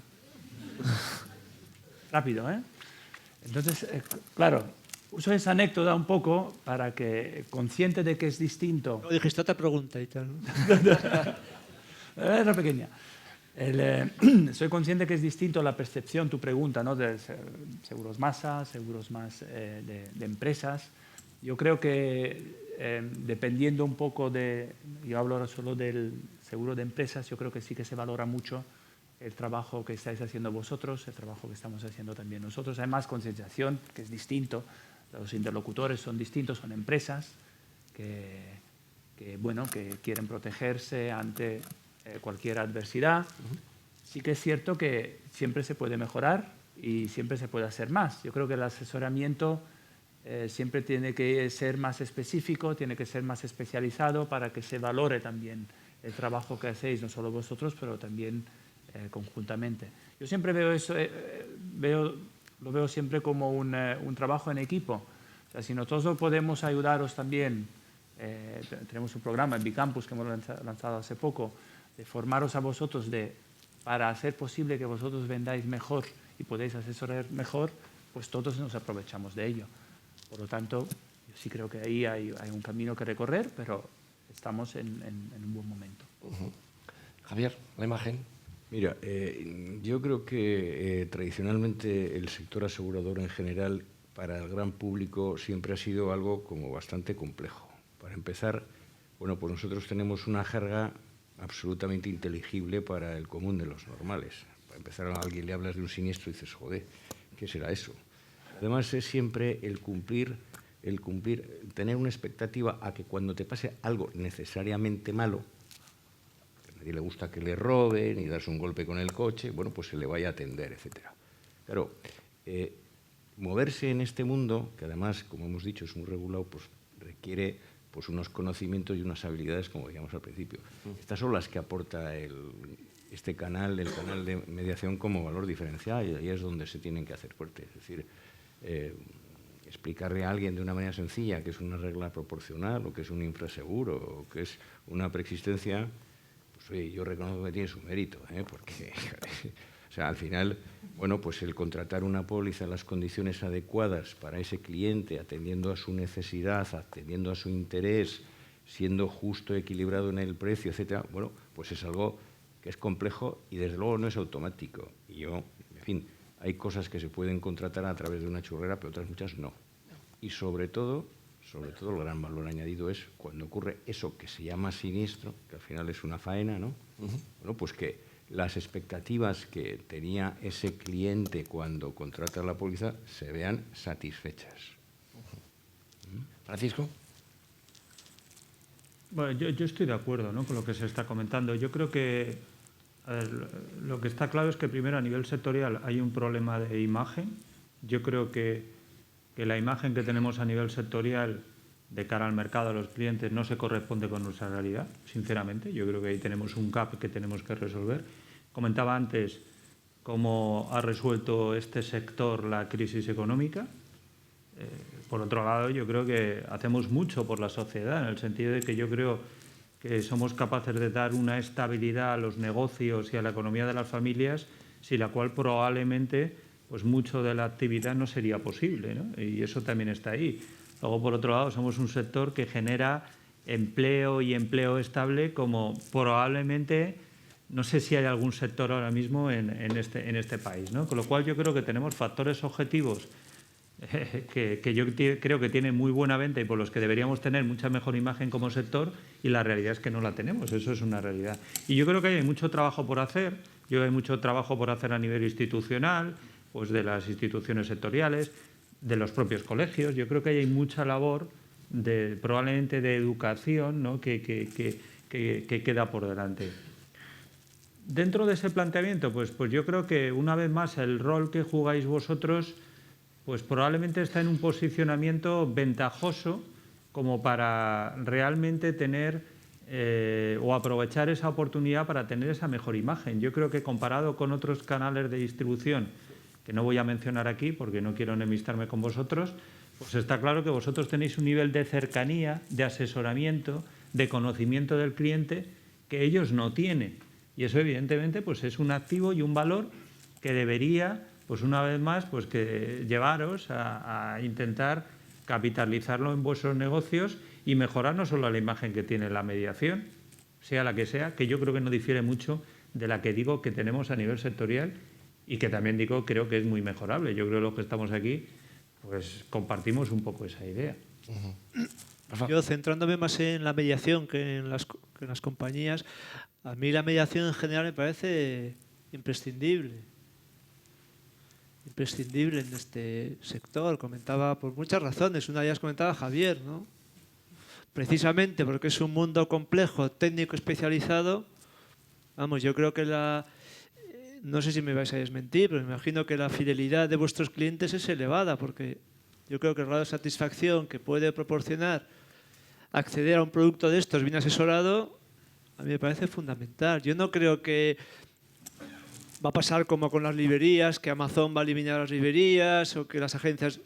Rápido, ¿eh? Entonces, claro, uso esa anécdota un poco para que, consciente de que es distinto... No, dijiste otra pregunta y tal. La letra pequeña. Soy consciente que es distinto la percepción, tu pregunta, ¿no? De seguros masa, seguros más de empresas. Yo creo que dependiendo un poco yo hablo ahora solo del seguro de empresas, yo creo que sí que se valora mucho el trabajo que estáis haciendo vosotros, el trabajo que estamos haciendo también nosotros. Hay más concienciación, que es distinto. Los interlocutores son distintos, son empresas que quieren protegerse ante cualquier adversidad. Sí que es cierto que siempre se puede mejorar y siempre se puede hacer más. Yo creo que el asesoramiento siempre tiene que ser más específico, tiene que ser más especializado para que se valore también el trabajo que hacéis, no solo vosotros, pero también conjuntamente. Yo siempre veo eso, lo veo siempre como un trabajo en equipo. O sea, si nosotros podemos ayudaros también, tenemos un programa en Bicampus que hemos lanzado hace poco, de formaros a vosotros para hacer posible que vosotros vendáis mejor y podéis asesorar mejor, pues todos nos aprovechamos de ello. Por lo tanto, yo sí creo que ahí hay un camino que recorrer, pero estamos en un buen momento. Javier, la imagen. Mira, yo creo que tradicionalmente el sector asegurador en general para el gran público siempre ha sido algo como bastante complejo. Para empezar, bueno, pues nosotros tenemos una jerga absolutamente inteligible para el común de los normales. Para empezar, a alguien le hablas de un siniestro y dices, joder, ¿qué será eso? Además, es siempre el cumplir, tener una expectativa a que cuando te pase algo necesariamente malo, que a nadie le gusta que le roben y darse un golpe con el coche, bueno, pues se le vaya a atender, etc. Claro, moverse en este mundo, que además, como hemos dicho, es muy regulado, pues requiere pues unos conocimientos y unas habilidades, como decíamos al principio. Estas son las que aporta este canal, el canal de mediación como valor diferencial, y ahí es donde se tienen que hacer fuertes. Es decir, explicarle a alguien de una manera sencilla que es una regla proporcional, o que es un infraseguro, o que es una preexistencia, pues oye, yo reconozco que tiene su mérito, porque o sea, al final, bueno, pues el contratar una póliza en las condiciones adecuadas para ese cliente, atendiendo a su necesidad, atendiendo a su interés, siendo justo, equilibrado en el precio, etcétera, bueno, pues es algo que es complejo y desde luego no es automático. Y en fin, hay cosas que se pueden contratar a través de una churrera, pero otras muchas no. Y sobre todo el gran valor añadido es cuando ocurre eso que se llama siniestro, que al final es una faena, ¿no? Bueno, pues que las expectativas que tenía ese cliente cuando contrata la póliza se vean satisfechas. Francisco. Bueno, yo estoy de acuerdo, ¿no?, con lo que se está comentando. Yo creo que lo que está claro es que primero a nivel sectorial hay un problema de imagen. Yo creo que la imagen que tenemos a nivel sectorial de cara al mercado, a los clientes, no se corresponde con nuestra realidad, sinceramente. Yo creo que ahí tenemos un gap que tenemos que resolver. Comentaba antes cómo ha resuelto este sector la crisis económica. Por otro lado, yo creo que hacemos mucho por la sociedad, en el sentido de que yo creo que somos capaces de dar una estabilidad a los negocios y a la economía de las familias, sin la cual probablemente pues mucho de la actividad no sería posible, ¿no? Y eso también está ahí. Luego, por otro lado, somos un sector que genera empleo y empleo estable como probablemente, no sé si hay algún sector ahora mismo en este país, ¿no? Con lo cual yo creo que tenemos factores objetivos que yo creo que tienen muy buena venta y por los que deberíamos tener mucha mejor imagen como sector, y la realidad es que no la tenemos, eso es una realidad. Y yo creo que hay mucho trabajo por hacer, hay mucho trabajo por hacer a nivel institucional, pues de las instituciones sectoriales, de los propios colegios. Yo creo que hay mucha labor probablemente de educación, ¿no? que queda por delante. Dentro de ese planteamiento, pues yo creo que una vez más el rol que jugáis vosotros pues probablemente está en un posicionamiento ventajoso como para realmente tener o aprovechar esa oportunidad para tener esa mejor imagen. Yo creo que comparado con otros canales de distribución, que no voy a mencionar aquí porque no quiero enemistarme con vosotros, pues está claro que vosotros tenéis un nivel de cercanía, de asesoramiento, de conocimiento del cliente que ellos no tienen. Y eso evidentemente pues es un activo y un valor que debería, pues una vez más, pues que llevaros a intentar capitalizarlo en vuestros negocios y mejorar no solo la imagen que tiene la mediación, sea la que sea, que yo creo que no difiere mucho de la que digo que tenemos a nivel sectorial y que también digo creo que es muy mejorable. Yo creo que los que estamos aquí pues compartimos un poco esa idea. Yo, centrándome más en la mediación que en las compañías, a mí la mediación en general me parece imprescindible en este sector. Comentaba por muchas razones, una de ellas comentaba Javier, ¿no? Precisamente porque es un mundo complejo, técnico, especializado. Vamos, yo creo que no sé si me vais a desmentir, pero me imagino que la fidelidad de vuestros clientes es elevada, porque yo creo que el grado de satisfacción que puede proporcionar acceder a un producto de estos bien asesorado, a mí me parece fundamental. Yo no creo que va a pasar como con las librerías, que Amazon va a eliminar las librerías o que las agencias.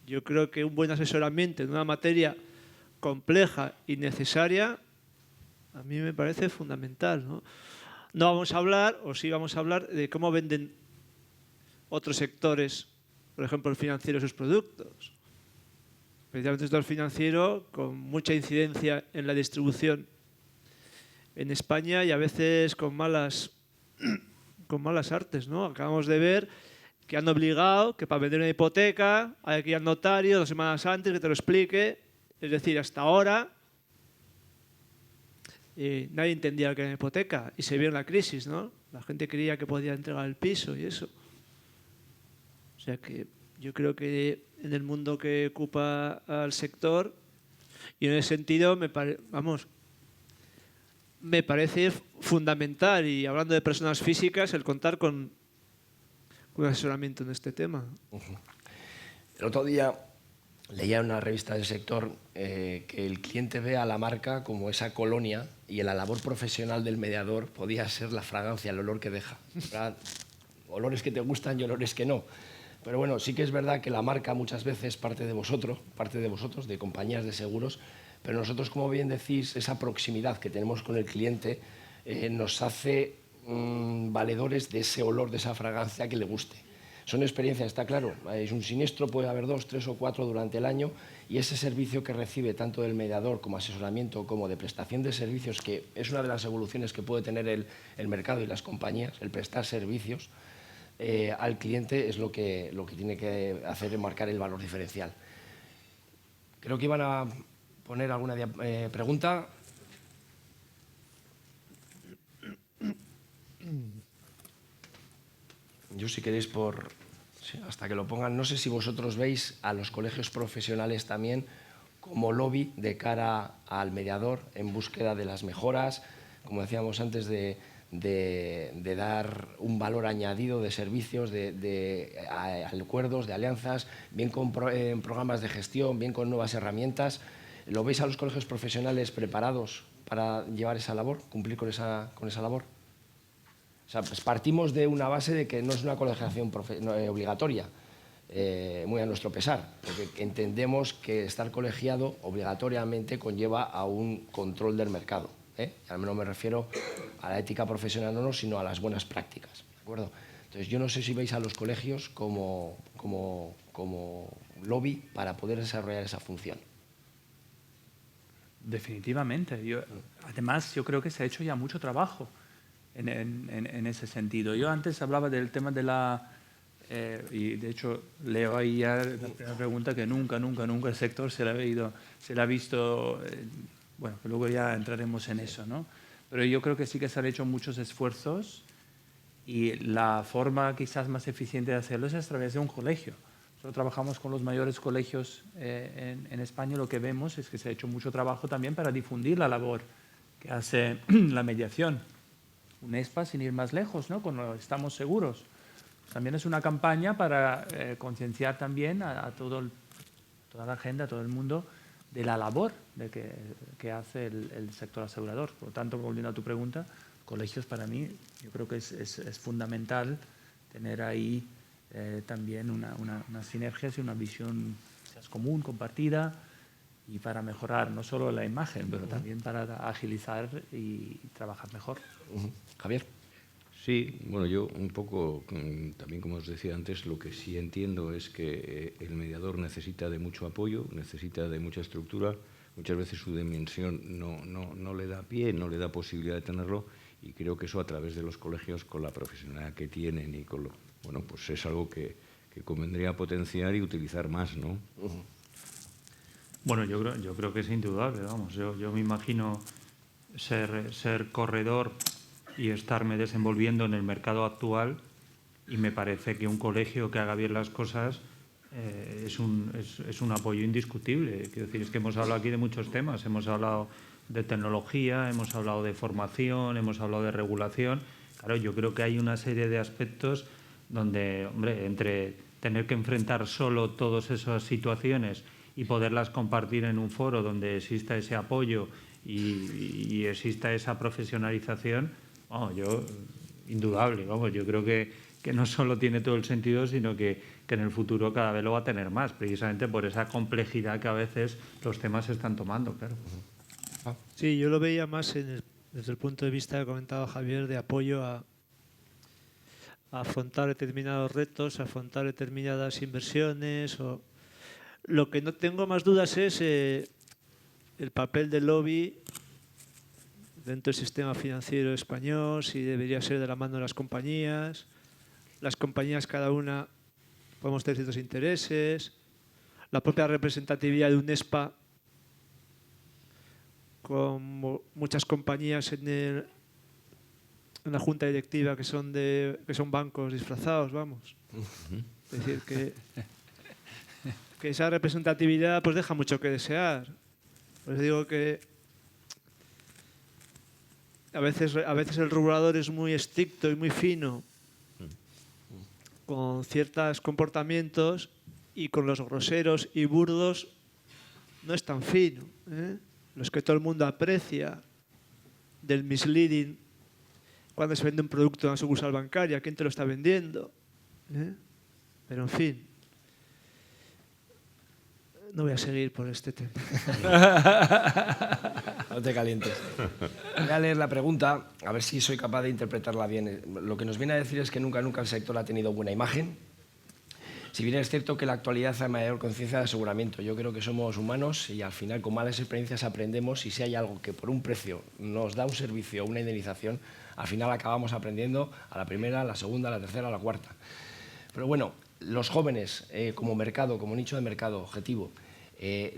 Yo creo que un buen asesoramiento en una materia compleja y necesaria a mí me parece fundamental, ¿no? No vamos a hablar, o sí vamos a hablar, de cómo venden otros sectores, por ejemplo el financiero, sus productos. Precisamente el sector financiero con mucha incidencia en la distribución en España y a veces con malas artes, ¿no? Acabamos de ver que han obligado que para vender una hipoteca hay que ir al notario 2 semanas antes que te lo explique. Es decir, hasta ahora nadie entendía lo que era una hipoteca y se vio en la crisis, ¿no? La gente creía que podía entregar el piso y eso. O sea que yo creo que en el mundo que ocupa al sector, y en ese sentido me parece fundamental, y hablando de personas físicas, el contar con un asesoramiento en este tema. El otro día leía en una revista del sector que el cliente ve a la marca como esa colonia y en la labor profesional del mediador podía ser la fragancia, el olor que deja. ¿Verdad? Olores que te gustan y olores que no. Pero bueno, sí que es verdad que la marca muchas veces parte de vosotros, de compañías de seguros, pero nosotros, como bien decís, esa proximidad que tenemos con el cliente nos hace valedores de ese olor, de esa fragancia que le guste. Son experiencias, está claro, es un siniestro, puede haber 2, 3 o 4 durante el año, y ese servicio que recibe tanto del mediador como asesoramiento como de prestación de servicios, que es una de las evoluciones que puede tener el mercado y las compañías, el prestar servicios al cliente, es lo que tiene que hacer marcar el valor diferencial. Creo que iban a poner alguna pregunta. Yo, si queréis, hasta que lo pongan, no sé si vosotros veis a los colegios profesionales también como lobby de cara al mediador en búsqueda de las mejoras, como decíamos antes, de dar un valor añadido de servicios, de acuerdos, de alianzas, bien con programas de gestión, bien con nuevas herramientas. ¿Lo veis a los colegios profesionales preparados para llevar esa labor, cumplir con esa labor? O sea, pues partimos de una base de que no es una colegiación obligatoria, muy a nuestro pesar, porque entendemos que estar colegiado obligatoriamente conlleva a un control del mercado. Al menos me refiero a la ética profesional no, sino a las buenas prácticas, ¿de acuerdo? Entonces, yo no sé si veis a los colegios como lobby para poder desarrollar esa función. Definitivamente. Además, yo creo que se ha hecho ya mucho trabajo en ese sentido. Yo antes hablaba del tema de la... y de hecho leo ahí ya la primera pregunta que nunca el sector se la ha visto... bueno, luego ya entraremos en eso, ¿no? Pero yo creo que sí que se han hecho muchos esfuerzos y la forma quizás más eficiente de hacerlo es a través de un colegio. Nosotros trabajamos con los mayores colegios en España, lo que vemos es que se ha hecho mucho trabajo también para difundir la labor que hace la mediación. UNESPA, sin ir más lejos, ¿no? Cuando estamos seguros. También es una campaña para concienciar también a toda la gente, a todo el mundo, de la labor que hace el sector asegurador. Por lo tanto, volviendo a tu pregunta, colegios para mí, yo creo que es fundamental tener ahí también unas sinergias y una visión común, compartida, y para mejorar no solo la imagen, pero también para agilizar y trabajar mejor. Javier. Sí, bueno, yo un poco, también como os decía antes, lo que sí entiendo es que el mediador necesita de mucho apoyo, necesita de mucha estructura, muchas veces su dimensión no le da pie, no le da posibilidad de tenerlo, y creo que eso a través de los colegios, con la profesionalidad que tienen y con bueno, pues es algo que convendría potenciar y utilizar más, ¿no? Bueno, yo creo que es indudable, vamos. Yo me imagino ser corredor y estarme desenvolviendo en el mercado actual, y me parece que un colegio que haga bien las cosas es un apoyo indiscutible. Quiero decir, es que hemos hablado aquí de muchos temas. Hemos hablado de tecnología, hemos hablado de formación, hemos hablado de regulación. Claro, yo creo que hay una serie de aspectos donde, hombre, entre tener que enfrentar solo todas esas situaciones y poderlas compartir en un foro donde exista ese apoyo y exista esa profesionalización, vamos, indudable, vamos, yo creo que no solo tiene todo el sentido, sino que en el futuro cada vez lo va a tener más, precisamente por esa complejidad que a veces los temas están tomando, claro. Sí, yo lo veía más desde el punto de vista que comentaba Javier, de apoyo a afrontar determinados retos, a afrontar determinadas inversiones. Lo que no tengo más dudas es el papel del lobby dentro del sistema financiero español, si debería ser de la mano de las compañías. Las compañías, cada una, podemos tener ciertos intereses. La propia representatividad de UNESPA, con muchas compañías en la junta directiva que son bancos disfrazados, vamos. Es decir, que esa representatividad pues deja mucho que desear. Pues digo que a veces el regulador es muy estricto y muy fino con ciertos comportamientos, y con los groseros y burdos no es tan fino, los que todo el mundo aprecia, del misleading, cuando se vende un producto en una sucursal bancaria, ¿quién te lo está vendiendo? Pero en fin, no voy a seguir por este tema. No te calientes. Voy a leer la pregunta, a ver si soy capaz de interpretarla bien. Lo que nos viene a decir es que nunca el sector ha tenido buena imagen. Si bien es cierto que en la actualidad hay mayor conciencia de aseguramiento, yo creo que somos humanos y al final con malas experiencias aprendemos, y si hay algo que por un precio nos da un servicio o una indemnización, al final acabamos aprendiendo a la primera, a la segunda, a la tercera, a la cuarta. Pero bueno, los jóvenes como mercado, como nicho de mercado objetivo,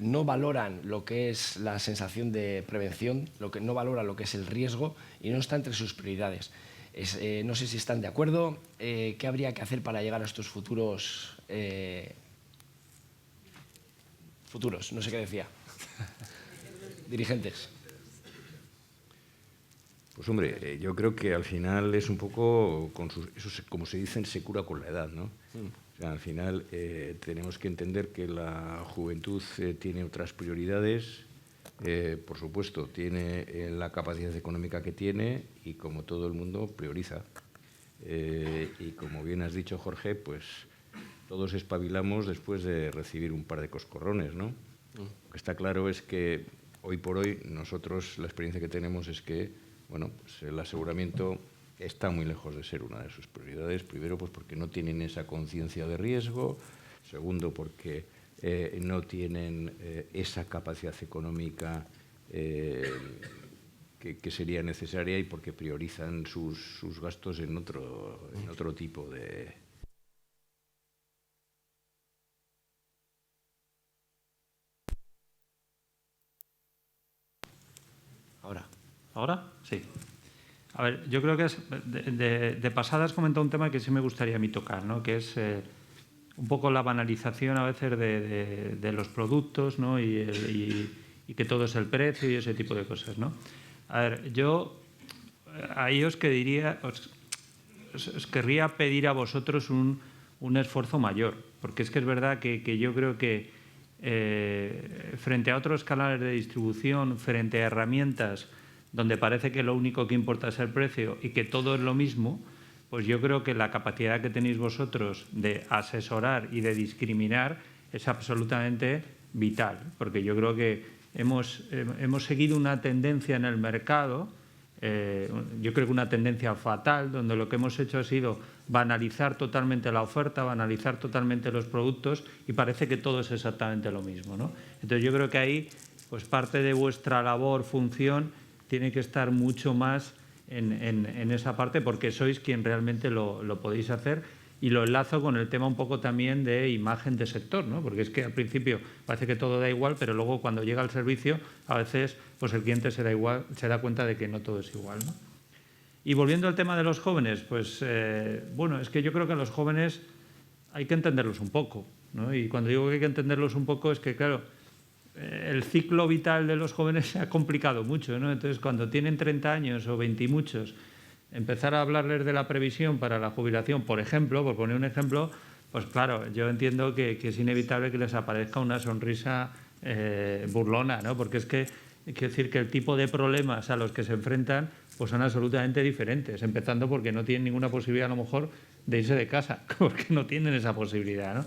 no valoran lo que es la sensación de prevención, no valoran lo que es el riesgo, y no está entre sus prioridades. No sé si están de acuerdo. ¿Qué habría que hacer para llegar a estos futuros? No sé qué decía. Dirigentes. Pues hombre, yo creo que al final es un poco, eso, como se dice, se cura con la edad, ¿no? O sea, al final tenemos que entender que la juventud tiene otras prioridades, por supuesto, tiene la capacidad económica que tiene y, como todo el mundo, prioriza. Y como bien has dicho, Jorge, pues todos espabilamos después de recibir un par de coscorrones, ¿no? Lo que está claro es que hoy por hoy nosotros la experiencia que tenemos es que, bueno, pues el aseguramiento está muy lejos de ser una de sus prioridades. Primero, pues porque no tienen esa conciencia de riesgo. Segundo, porque no tienen esa capacidad económica que sería necesaria y porque priorizan sus gastos en otro tipo de... ¿Ahora? Sí. A ver, yo creo que de pasada has comentado un tema que sí me gustaría a mí tocar, ¿no? Que es un poco la banalización a veces de los productos, ¿no? y que todo es el precio y ese tipo de cosas, ¿no? A ver, yo ahí os querría pedir a vosotros un esfuerzo mayor, porque es que es verdad que yo creo que frente a otros canales de distribución, frente a herramientas donde parece que lo único que importa es el precio y que todo es lo mismo, pues yo creo que la capacidad que tenéis vosotros de asesorar y de discriminar es absolutamente vital, porque yo creo que hemos seguido una tendencia en el mercado, yo creo que una tendencia fatal, donde lo que hemos hecho ha sido banalizar totalmente la oferta, banalizar totalmente los productos y parece que todo es exactamente lo mismo, ¿no? Entonces yo creo que ahí, pues parte de vuestra labor, función, tiene que estar mucho más en esa parte, porque sois quien realmente lo podéis hacer, y lo enlazo con el tema un poco también de imagen de sector, ¿no? Porque es que al principio parece que todo da igual, pero luego cuando llega el servicio a veces pues el cliente se da cuenta de que no todo es igual, ¿no? Y volviendo al tema de los jóvenes, pues bueno, es que yo creo que a los jóvenes hay que entenderlos un poco, ¿no? Y cuando digo que hay que entenderlos un poco es que, claro, el ciclo vital de los jóvenes se ha complicado mucho, ¿no? Entonces, cuando tienen 30 años o 20 y muchos, empezar a hablarles de la previsión para la jubilación, por ejemplo, por poner un ejemplo, pues claro, yo entiendo que es inevitable que les aparezca una sonrisa burlona, ¿no? Porque es que, quiero decir que el tipo de problemas a los que se enfrentan pues son absolutamente diferentes, empezando porque no tienen ninguna posibilidad, a lo mejor, de irse de casa, porque no tienen esa posibilidad, ¿no?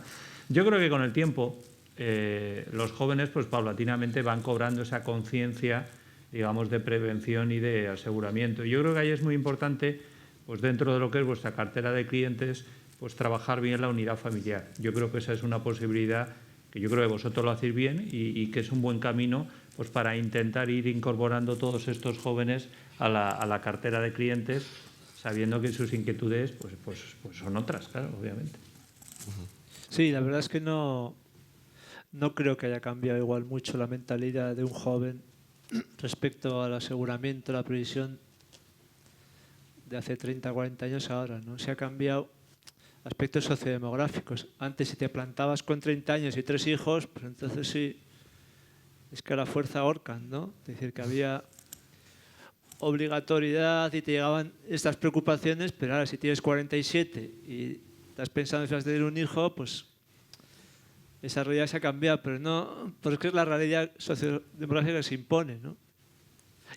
Yo creo que con el tiempo los jóvenes pues paulatinamente van cobrando esa conciencia, digamos, de prevención y de aseguramiento. Yo creo que ahí es muy importante, pues dentro de lo que es vuestra cartera de clientes, pues trabajar bien la unidad familiar. Yo creo que esa es una posibilidad que yo creo que vosotros lo hacéis bien y que es un buen camino pues para intentar ir incorporando todos estos jóvenes a la cartera de clientes, sabiendo que sus inquietudes pues son otras, claro, obviamente. Sí, la verdad es que no creo que haya cambiado igual mucho la mentalidad de un joven respecto al aseguramiento, la previsión de hace 30, 40 años ahora, ¿no? Se ha cambiado aspectos sociodemográficos. Antes, si te plantabas con 30 años y 3 hijos, pues entonces sí, es que a la fuerza ahorcan, ¿no? Es decir, que había obligatoriedad y te llegaban estas preocupaciones, pero ahora si tienes 47 y estás pensando en tener un hijo, pues esa realidad se ha cambiado, pero no, porque es la realidad sociodemográfica que se impone, ¿no?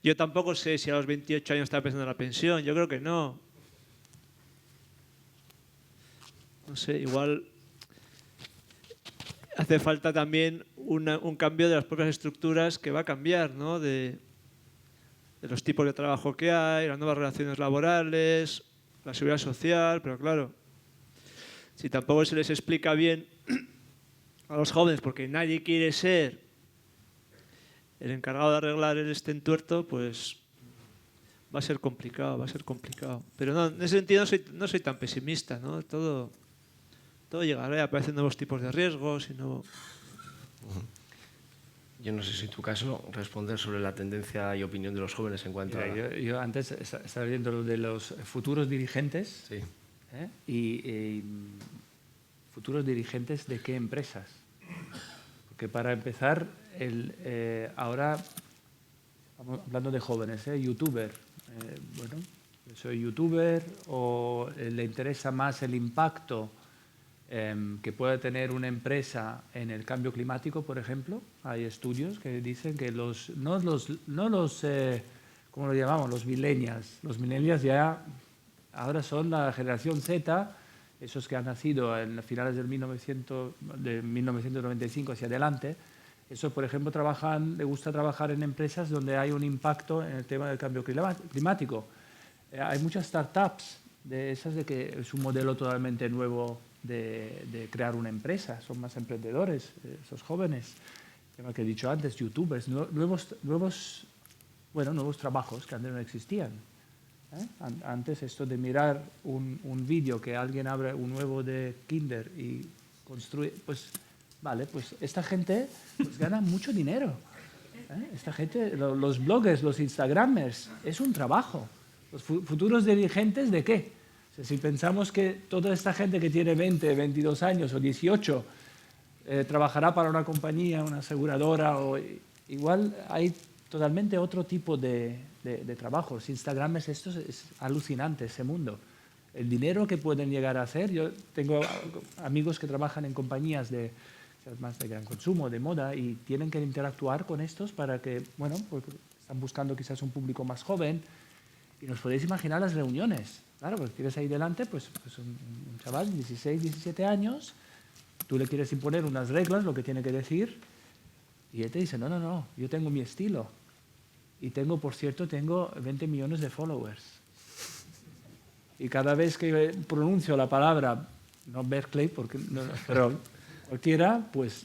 Yo tampoco sé si a los 28 años estaba pensando en la pensión, yo creo que no. No sé, igual hace falta también un cambio de las propias estructuras que va a cambiar, ¿no? De los tipos de trabajo que hay, las nuevas relaciones laborales, la seguridad social, pero claro, si tampoco se les explica bien a los jóvenes, porque nadie quiere ser el encargado de arreglar este entuerto, pues va a ser complicado, Pero no, en ese sentido no soy tan pesimista, ¿no? Todo llegará, aparecen nuevos tipos de riesgos y nuevo... Yo no sé si en tu caso responder sobre la tendencia y opinión de los jóvenes en cuanto a... Yo antes estaba viendo lo de los futuros dirigentes. Sí. Y futuros dirigentes de qué empresas. Porque para empezar, ahora, hablando de jóvenes, youtuber. Bueno, soy youtuber o le interesa más el impacto que pueda tener una empresa en el cambio climático, por ejemplo. Hay estudios que dicen que no los ¿cómo lo llamamos? Los millennials. Los millennials ya ahora son la generación Z, esos que han nacido en finales de 1995 hacia adelante. Esos, por ejemplo, les gusta trabajar en empresas donde hay un impacto en el tema del cambio climático. Hay muchas startups de esas de que es un modelo totalmente nuevo de crear una empresa. Son más emprendedores, esos jóvenes, como que he dicho antes, youtubers, nuevos trabajos que antes no existían. Antes esto de mirar un vídeo que alguien abre un huevo de Kinder y construye, pues vale, pues esta gente pues gana mucho dinero. Esta gente, los bloggers, los instagramers, es un trabajo. Los futuros dirigentes, ¿de qué? O sea, si pensamos que toda esta gente que tiene 20, 22 años o 18 trabajará para una compañía, una aseguradora, o igual hay totalmente otro tipo de trabajos. Instagramers, esto es alucinante, ese mundo. El dinero que pueden llegar a hacer. Yo tengo amigos que trabajan en compañías más de gran consumo, de moda, y tienen que interactuar con estos para que, bueno, pues están buscando quizás un público más joven. Y nos podéis imaginar las reuniones. Claro, porque tienes ahí delante pues un chaval de 16, 17 años, tú le quieres imponer unas reglas, lo que tiene que decir, y él te dice, no, yo tengo mi estilo. Y por cierto, tengo 20 millones de followers. Y cada vez que pronuncio la palabra, no Berkeley, pero cualquiera, pues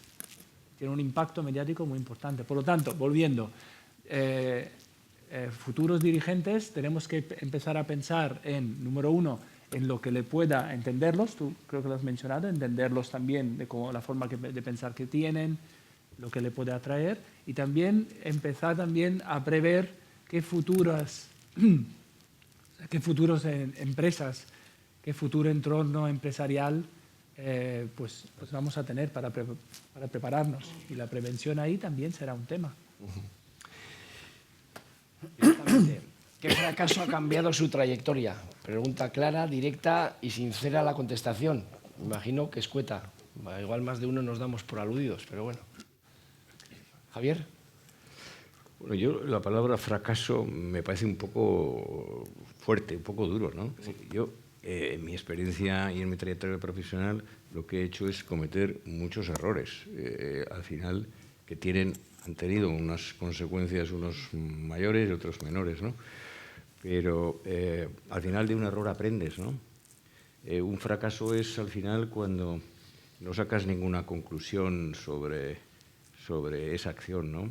tiene un impacto mediático muy importante. Por lo tanto, volviendo, futuros dirigentes tenemos que empezar a pensar en, número uno, en lo que le pueda entenderlos, tú creo que lo has mencionado, entenderlos también de la forma de pensar que tienen, lo que le puede atraer, y también empezar también a prever qué futuras empresas, qué futuro entorno empresarial pues vamos a tener para prepararnos. Y la prevención ahí también será un tema. ¿Qué fracaso ha cambiado su trayectoria? Pregunta clara, directa y sincera la contestación. Me imagino que escueta. Igual más de uno nos damos por aludidos, pero bueno. Javier. Bueno, yo la palabra fracaso me parece un poco fuerte, un poco duro, ¿no? Yo, en mi experiencia y en mi trayectoria profesional, lo que he hecho es cometer muchos errores. Al final, que han tenido unas consecuencias, unos mayores y otros menores, ¿no? Pero al final de un error aprendes, ¿no? Un fracaso es al final cuando no sacas ninguna conclusión sobre esa acción, ¿no?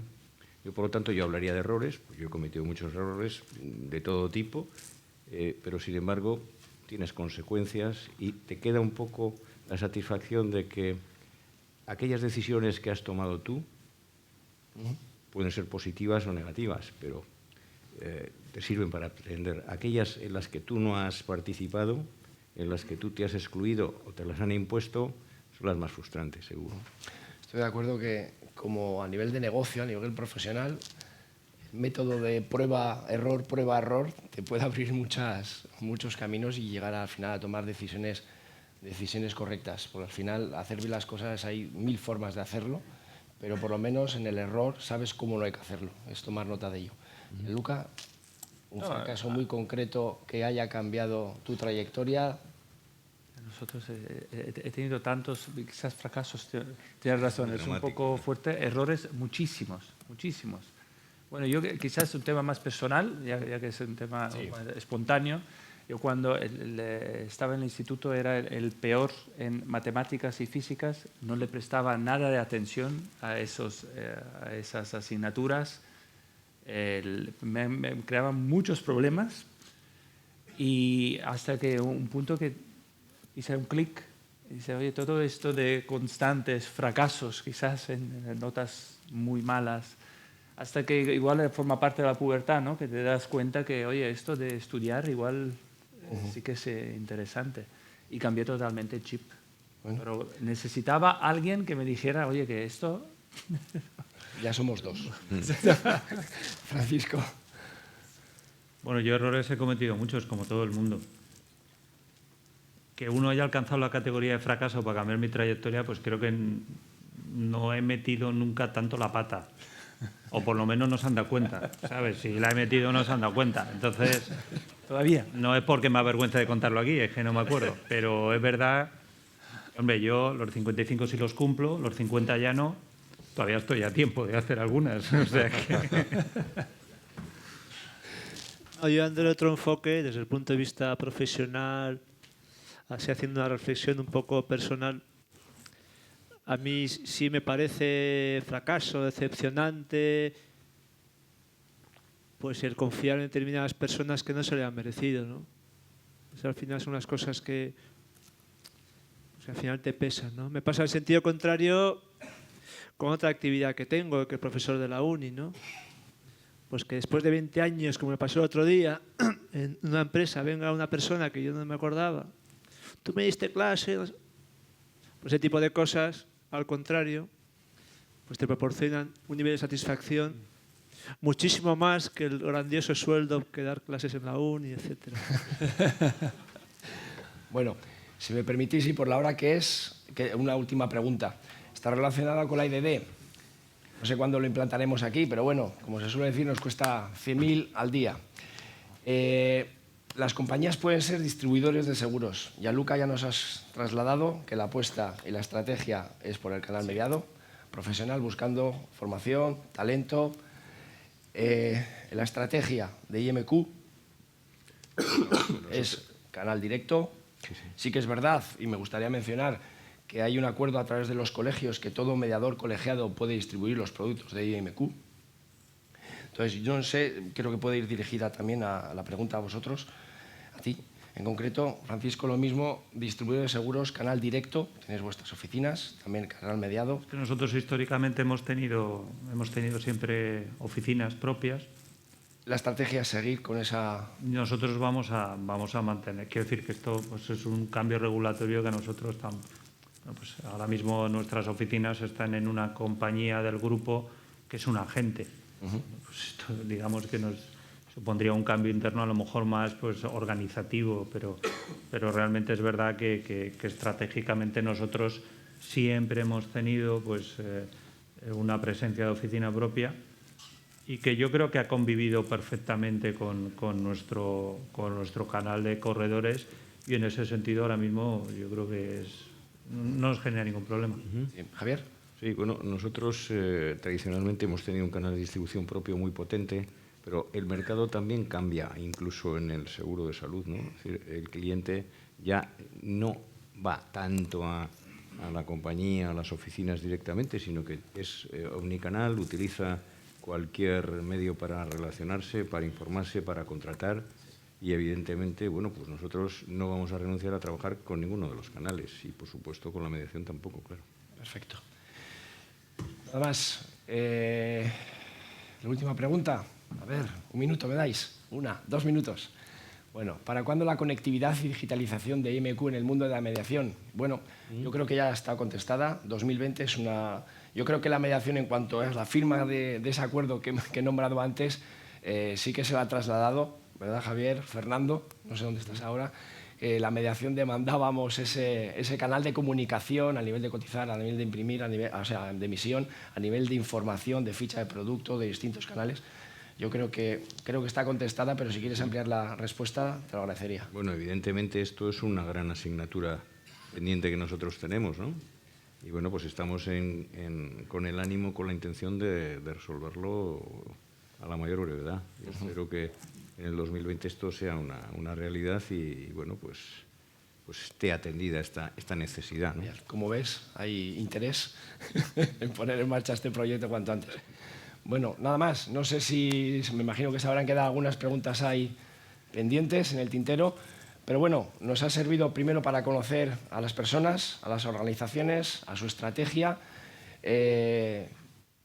Yo, por lo tanto, yo hablaría de errores, pues yo he cometido muchos errores de todo tipo, pero sin embargo tienes consecuencias y te queda un poco la satisfacción de que aquellas decisiones que has tomado tú pueden ser positivas o negativas, pero te sirven para aprender. Aquellas en las que tú no has participado, en las que tú te has excluido o te las han impuesto, son las más frustrantes, seguro. Estoy de acuerdo que, como a nivel de negocio, a nivel profesional, el método de prueba-error, prueba-error, te puede abrir muchos caminos y llegar al final a tomar decisiones correctas. Porque al final, hacer bien las cosas, hay 1000 formas de hacerlo, pero por lo menos en el error sabes cómo no hay que hacerlo, es tomar nota de ello. Luca, un fracaso muy concreto que haya cambiado tu trayectoria. Nosotros he tenido tantos, quizás fracasos, tienes razón, es un poco fuerte, errores muchísimos. Bueno, yo quizás es un tema más personal, ya que es un tema espontáneo. Yo cuando estaba en el instituto era el peor en matemáticas y físicas, no le prestaba nada de atención a esas asignaturas, me creaban muchos problemas, y hasta que un punto que hice un clic y dice, oye, todo esto de constantes fracasos, quizás en notas muy malas, hasta que igual forma parte de la pubertad, ¿no? Que te das cuenta que, oye, esto de estudiar igual sí que es interesante. Y cambié totalmente el chip. Bueno. Pero necesitaba alguien que me dijera, oye, que esto... Ya somos dos. Francisco. Bueno, yo errores he cometido muchos, como todo el mundo. que uno haya alcanzado la categoría de fracaso para cambiar mi trayectoria, pues creo que no he metido nunca tanto la pata. O por lo menos no se han dado cuenta, ¿sabes? Si la he metido no se han dado cuenta. Entonces, todavía no es porque me avergüence de contarlo aquí, es que no me acuerdo. Pero es verdad, hombre, yo los 55 sí los cumplo, los 50 ya no. Todavía estoy a tiempo de hacer algunas. O sea que... Yo dándole otro enfoque desde el punto de vista profesional, así haciendo una reflexión un poco personal. A mí sí me parece fracaso, decepcionante, pues el confiar en determinadas personas que no se le han merecido, ¿no? Pues al final son unas cosas que pues al final te pesan, ¿no? Me pasa el sentido contrario con otra actividad que tengo, que es profesor de la uni, ¿no? Pues que después de 20 años, como me pasó el otro día, en una empresa venga una persona que yo no me acordaba, tú me diste clase, pues ese tipo de cosas, al contrario, pues te proporcionan un nivel de satisfacción muchísimo más que el grandioso sueldo que dar clases en la uni, etc. Bueno, si me permitís, y por la hora que es, una última pregunta. Está relacionada con la IDD. No sé cuándo lo implantaremos aquí, pero bueno, como se suele decir, nos cuesta 100.000 al día. Las compañías pueden ser distribuidores de seguros. Gianluca, ya nos has trasladado que la apuesta y la estrategia es por el canal mediado, profesional, buscando formación, talento. La estrategia de IMQ es canal directo. Sí que es verdad, y me gustaría mencionar, que hay un acuerdo a través de los colegios que todo mediador colegiado puede distribuir los productos de IMQ. Entonces, yo no sé, creo que puede ir dirigida también a la pregunta a vosotros, a ti. En concreto, Francisco, lo mismo, distribuidor de seguros, canal directo, tenéis vuestras oficinas, también canal mediado. Es que nosotros históricamente hemos tenido siempre oficinas propias. La estrategia es seguir con esa... Nosotros vamos a mantener, quiero decir que esto pues, es un cambio regulatorio que nosotros estamos... Pues ahora mismo nuestras oficinas están en una compañía del grupo que es un agente. Pues esto, digamos que nos supondría un cambio interno a lo mejor más pues, organizativo, pero realmente es verdad que estratégicamente nosotros siempre hemos tenido pues, una presencia de oficina propia y que yo creo que ha convivido perfectamente con nuestro canal de corredores y en ese sentido ahora mismo yo creo que no nos genera ningún problema. Javier. Sí, bueno, nosotros tradicionalmente hemos tenido un canal de distribución propio muy potente, pero el mercado también cambia, incluso en el seguro de salud, ¿no? Es decir, el cliente ya no va tanto a la compañía, a las oficinas directamente, sino que es omnicanal, utiliza cualquier medio para relacionarse, para informarse, para contratar. Y evidentemente, bueno, pues nosotros no vamos a renunciar a trabajar con ninguno de los canales y, por supuesto, con la mediación tampoco, claro. Perfecto. Nada más. La última pregunta. A ver, un minuto me dais. 2 minutos. Bueno, ¿para cuándo la conectividad y digitalización de IMQ en el mundo de la mediación? Bueno, yo creo que ya está contestada. 2020 es una... Yo creo que la mediación, en cuanto a la firma de ese acuerdo que he nombrado antes, sí que se la ha trasladado, ¿verdad, Javier? Fernando, no sé dónde estás ahora. La mediación demandábamos ese canal de comunicación a nivel de cotizar, a nivel de imprimir, o sea, de emisión, a nivel de información, de ficha de producto, de distintos canales. Yo creo que está contestada, pero si quieres ampliar la respuesta, te lo agradecería. Bueno, evidentemente esto es una gran asignatura pendiente que nosotros tenemos, ¿no? Y bueno, pues estamos con el ánimo, con la intención de resolverlo a la mayor brevedad. Yo espero que en el 2020 esto sea una realidad y bueno, pues esté atendida esta necesidad, ¿no? Como ves, hay interés en poner en marcha este proyecto cuanto antes. Bueno, nada más. No sé si... Me imagino que se habrán quedado algunas preguntas ahí pendientes en el tintero, pero bueno, nos ha servido primero para conocer a las personas, a las organizaciones, a su estrategia.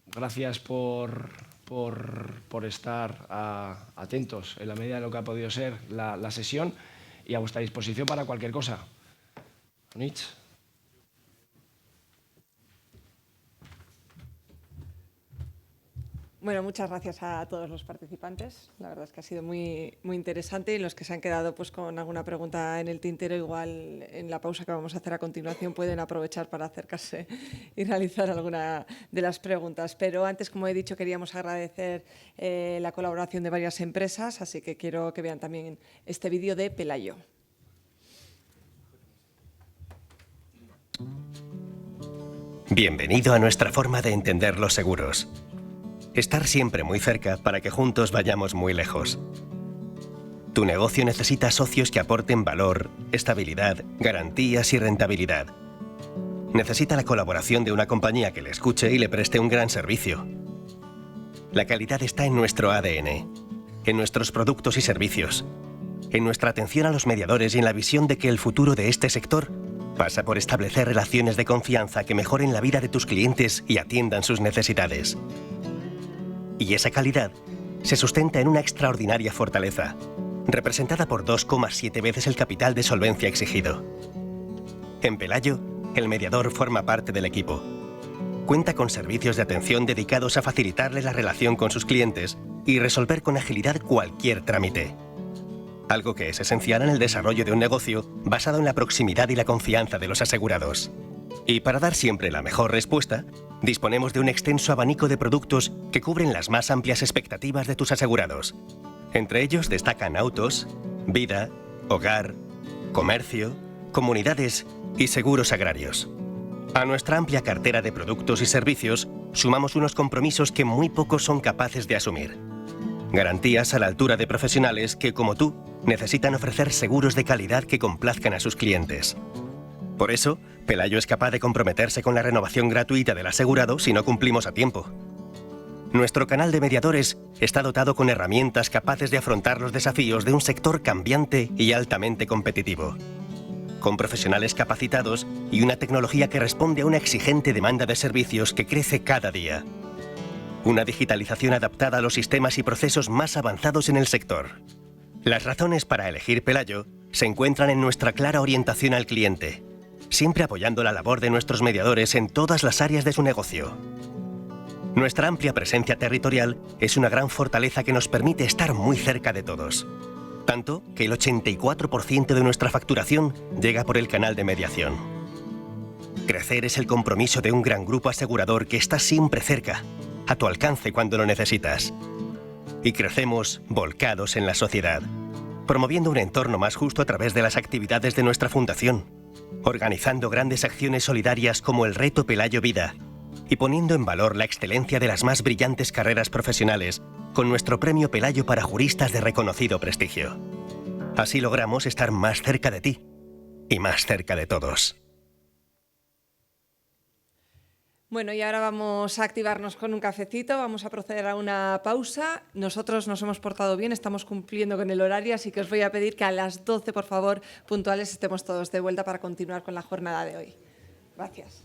Gracias por estar atentos en la medida de lo que ha podido ser la sesión y a vuestra disposición para cualquier cosa. Onitz. Bueno, muchas gracias a todos los participantes. La verdad es que ha sido muy interesante, y los que se han quedado pues con alguna pregunta en el tintero, igual en la pausa que vamos a hacer a continuación pueden aprovechar para acercarse y realizar alguna de las preguntas. Pero antes, como he dicho, queríamos agradecer la colaboración de varias empresas, así que quiero que vean también este vídeo de Pelayo. Bienvenido a nuestra forma de entender los seguros. Estar siempre muy cerca para que juntos vayamos muy lejos. Tu negocio necesita socios que aporten valor, estabilidad, garantías y rentabilidad. Necesita la colaboración de una compañía que le escuche y le preste un gran servicio. La calidad está en nuestro ADN, en nuestros productos y servicios, en nuestra atención a los mediadores y en la visión de que el futuro de este sector pasa por establecer relaciones de confianza que mejoren la vida de tus clientes y atiendan sus necesidades. Y esa calidad se sustenta en una extraordinaria fortaleza, representada por 2,7 veces el capital de solvencia exigido. En Pelayo, el mediador forma parte del equipo. Cuenta con servicios de atención dedicados a facilitarle la relación con sus clientes y resolver con agilidad cualquier trámite. Algo que es esencial en el desarrollo de un negocio basado en la proximidad y la confianza de los asegurados. Y para dar siempre la mejor respuesta, disponemos de un extenso abanico de productos que cubren las más amplias expectativas de tus asegurados. Entre ellos destacan autos, vida, hogar, comercio, comunidades y seguros agrarios. A nuestra amplia cartera de productos y servicios sumamos unos compromisos que muy pocos son capaces de asumir. Garantías a la altura de profesionales que, como tú, necesitan ofrecer seguros de calidad que complazcan a sus clientes. Por eso, Pelayo es capaz de comprometerse con la renovación gratuita del asegurado si no cumplimos a tiempo. Nuestro canal de mediadores está dotado con herramientas capaces de afrontar los desafíos de un sector cambiante y altamente competitivo. Con profesionales capacitados y una tecnología que responde a una exigente demanda de servicios que crece cada día. Una digitalización adaptada a los sistemas y procesos más avanzados en el sector. Las razones para elegir Pelayo se encuentran en nuestra clara orientación al cliente, siempre apoyando la labor de nuestros mediadores en todas las áreas de su negocio. Nuestra amplia presencia territorial es una gran fortaleza que nos permite estar muy cerca de todos. Tanto que el 84% de nuestra facturación llega por el canal de mediación. Crecer es el compromiso de un gran grupo asegurador que está siempre cerca, a tu alcance cuando lo necesitas. Y crecemos volcados en la sociedad, promoviendo un entorno más justo a través de las actividades de nuestra fundación, organizando grandes acciones solidarias como el Reto Pelayo Vida y poniendo en valor la excelencia de las más brillantes carreras profesionales con nuestro Premio Pelayo para juristas de reconocido prestigio. Así logramos estar más cerca de ti y más cerca de todos. Bueno, y ahora vamos a activarnos con un cafecito, vamos a proceder a una pausa. Nosotros nos hemos portado bien, estamos cumpliendo con el horario, así que os voy a pedir que a las 12, por favor, puntuales, estemos todos de vuelta para continuar con la jornada de hoy. Gracias.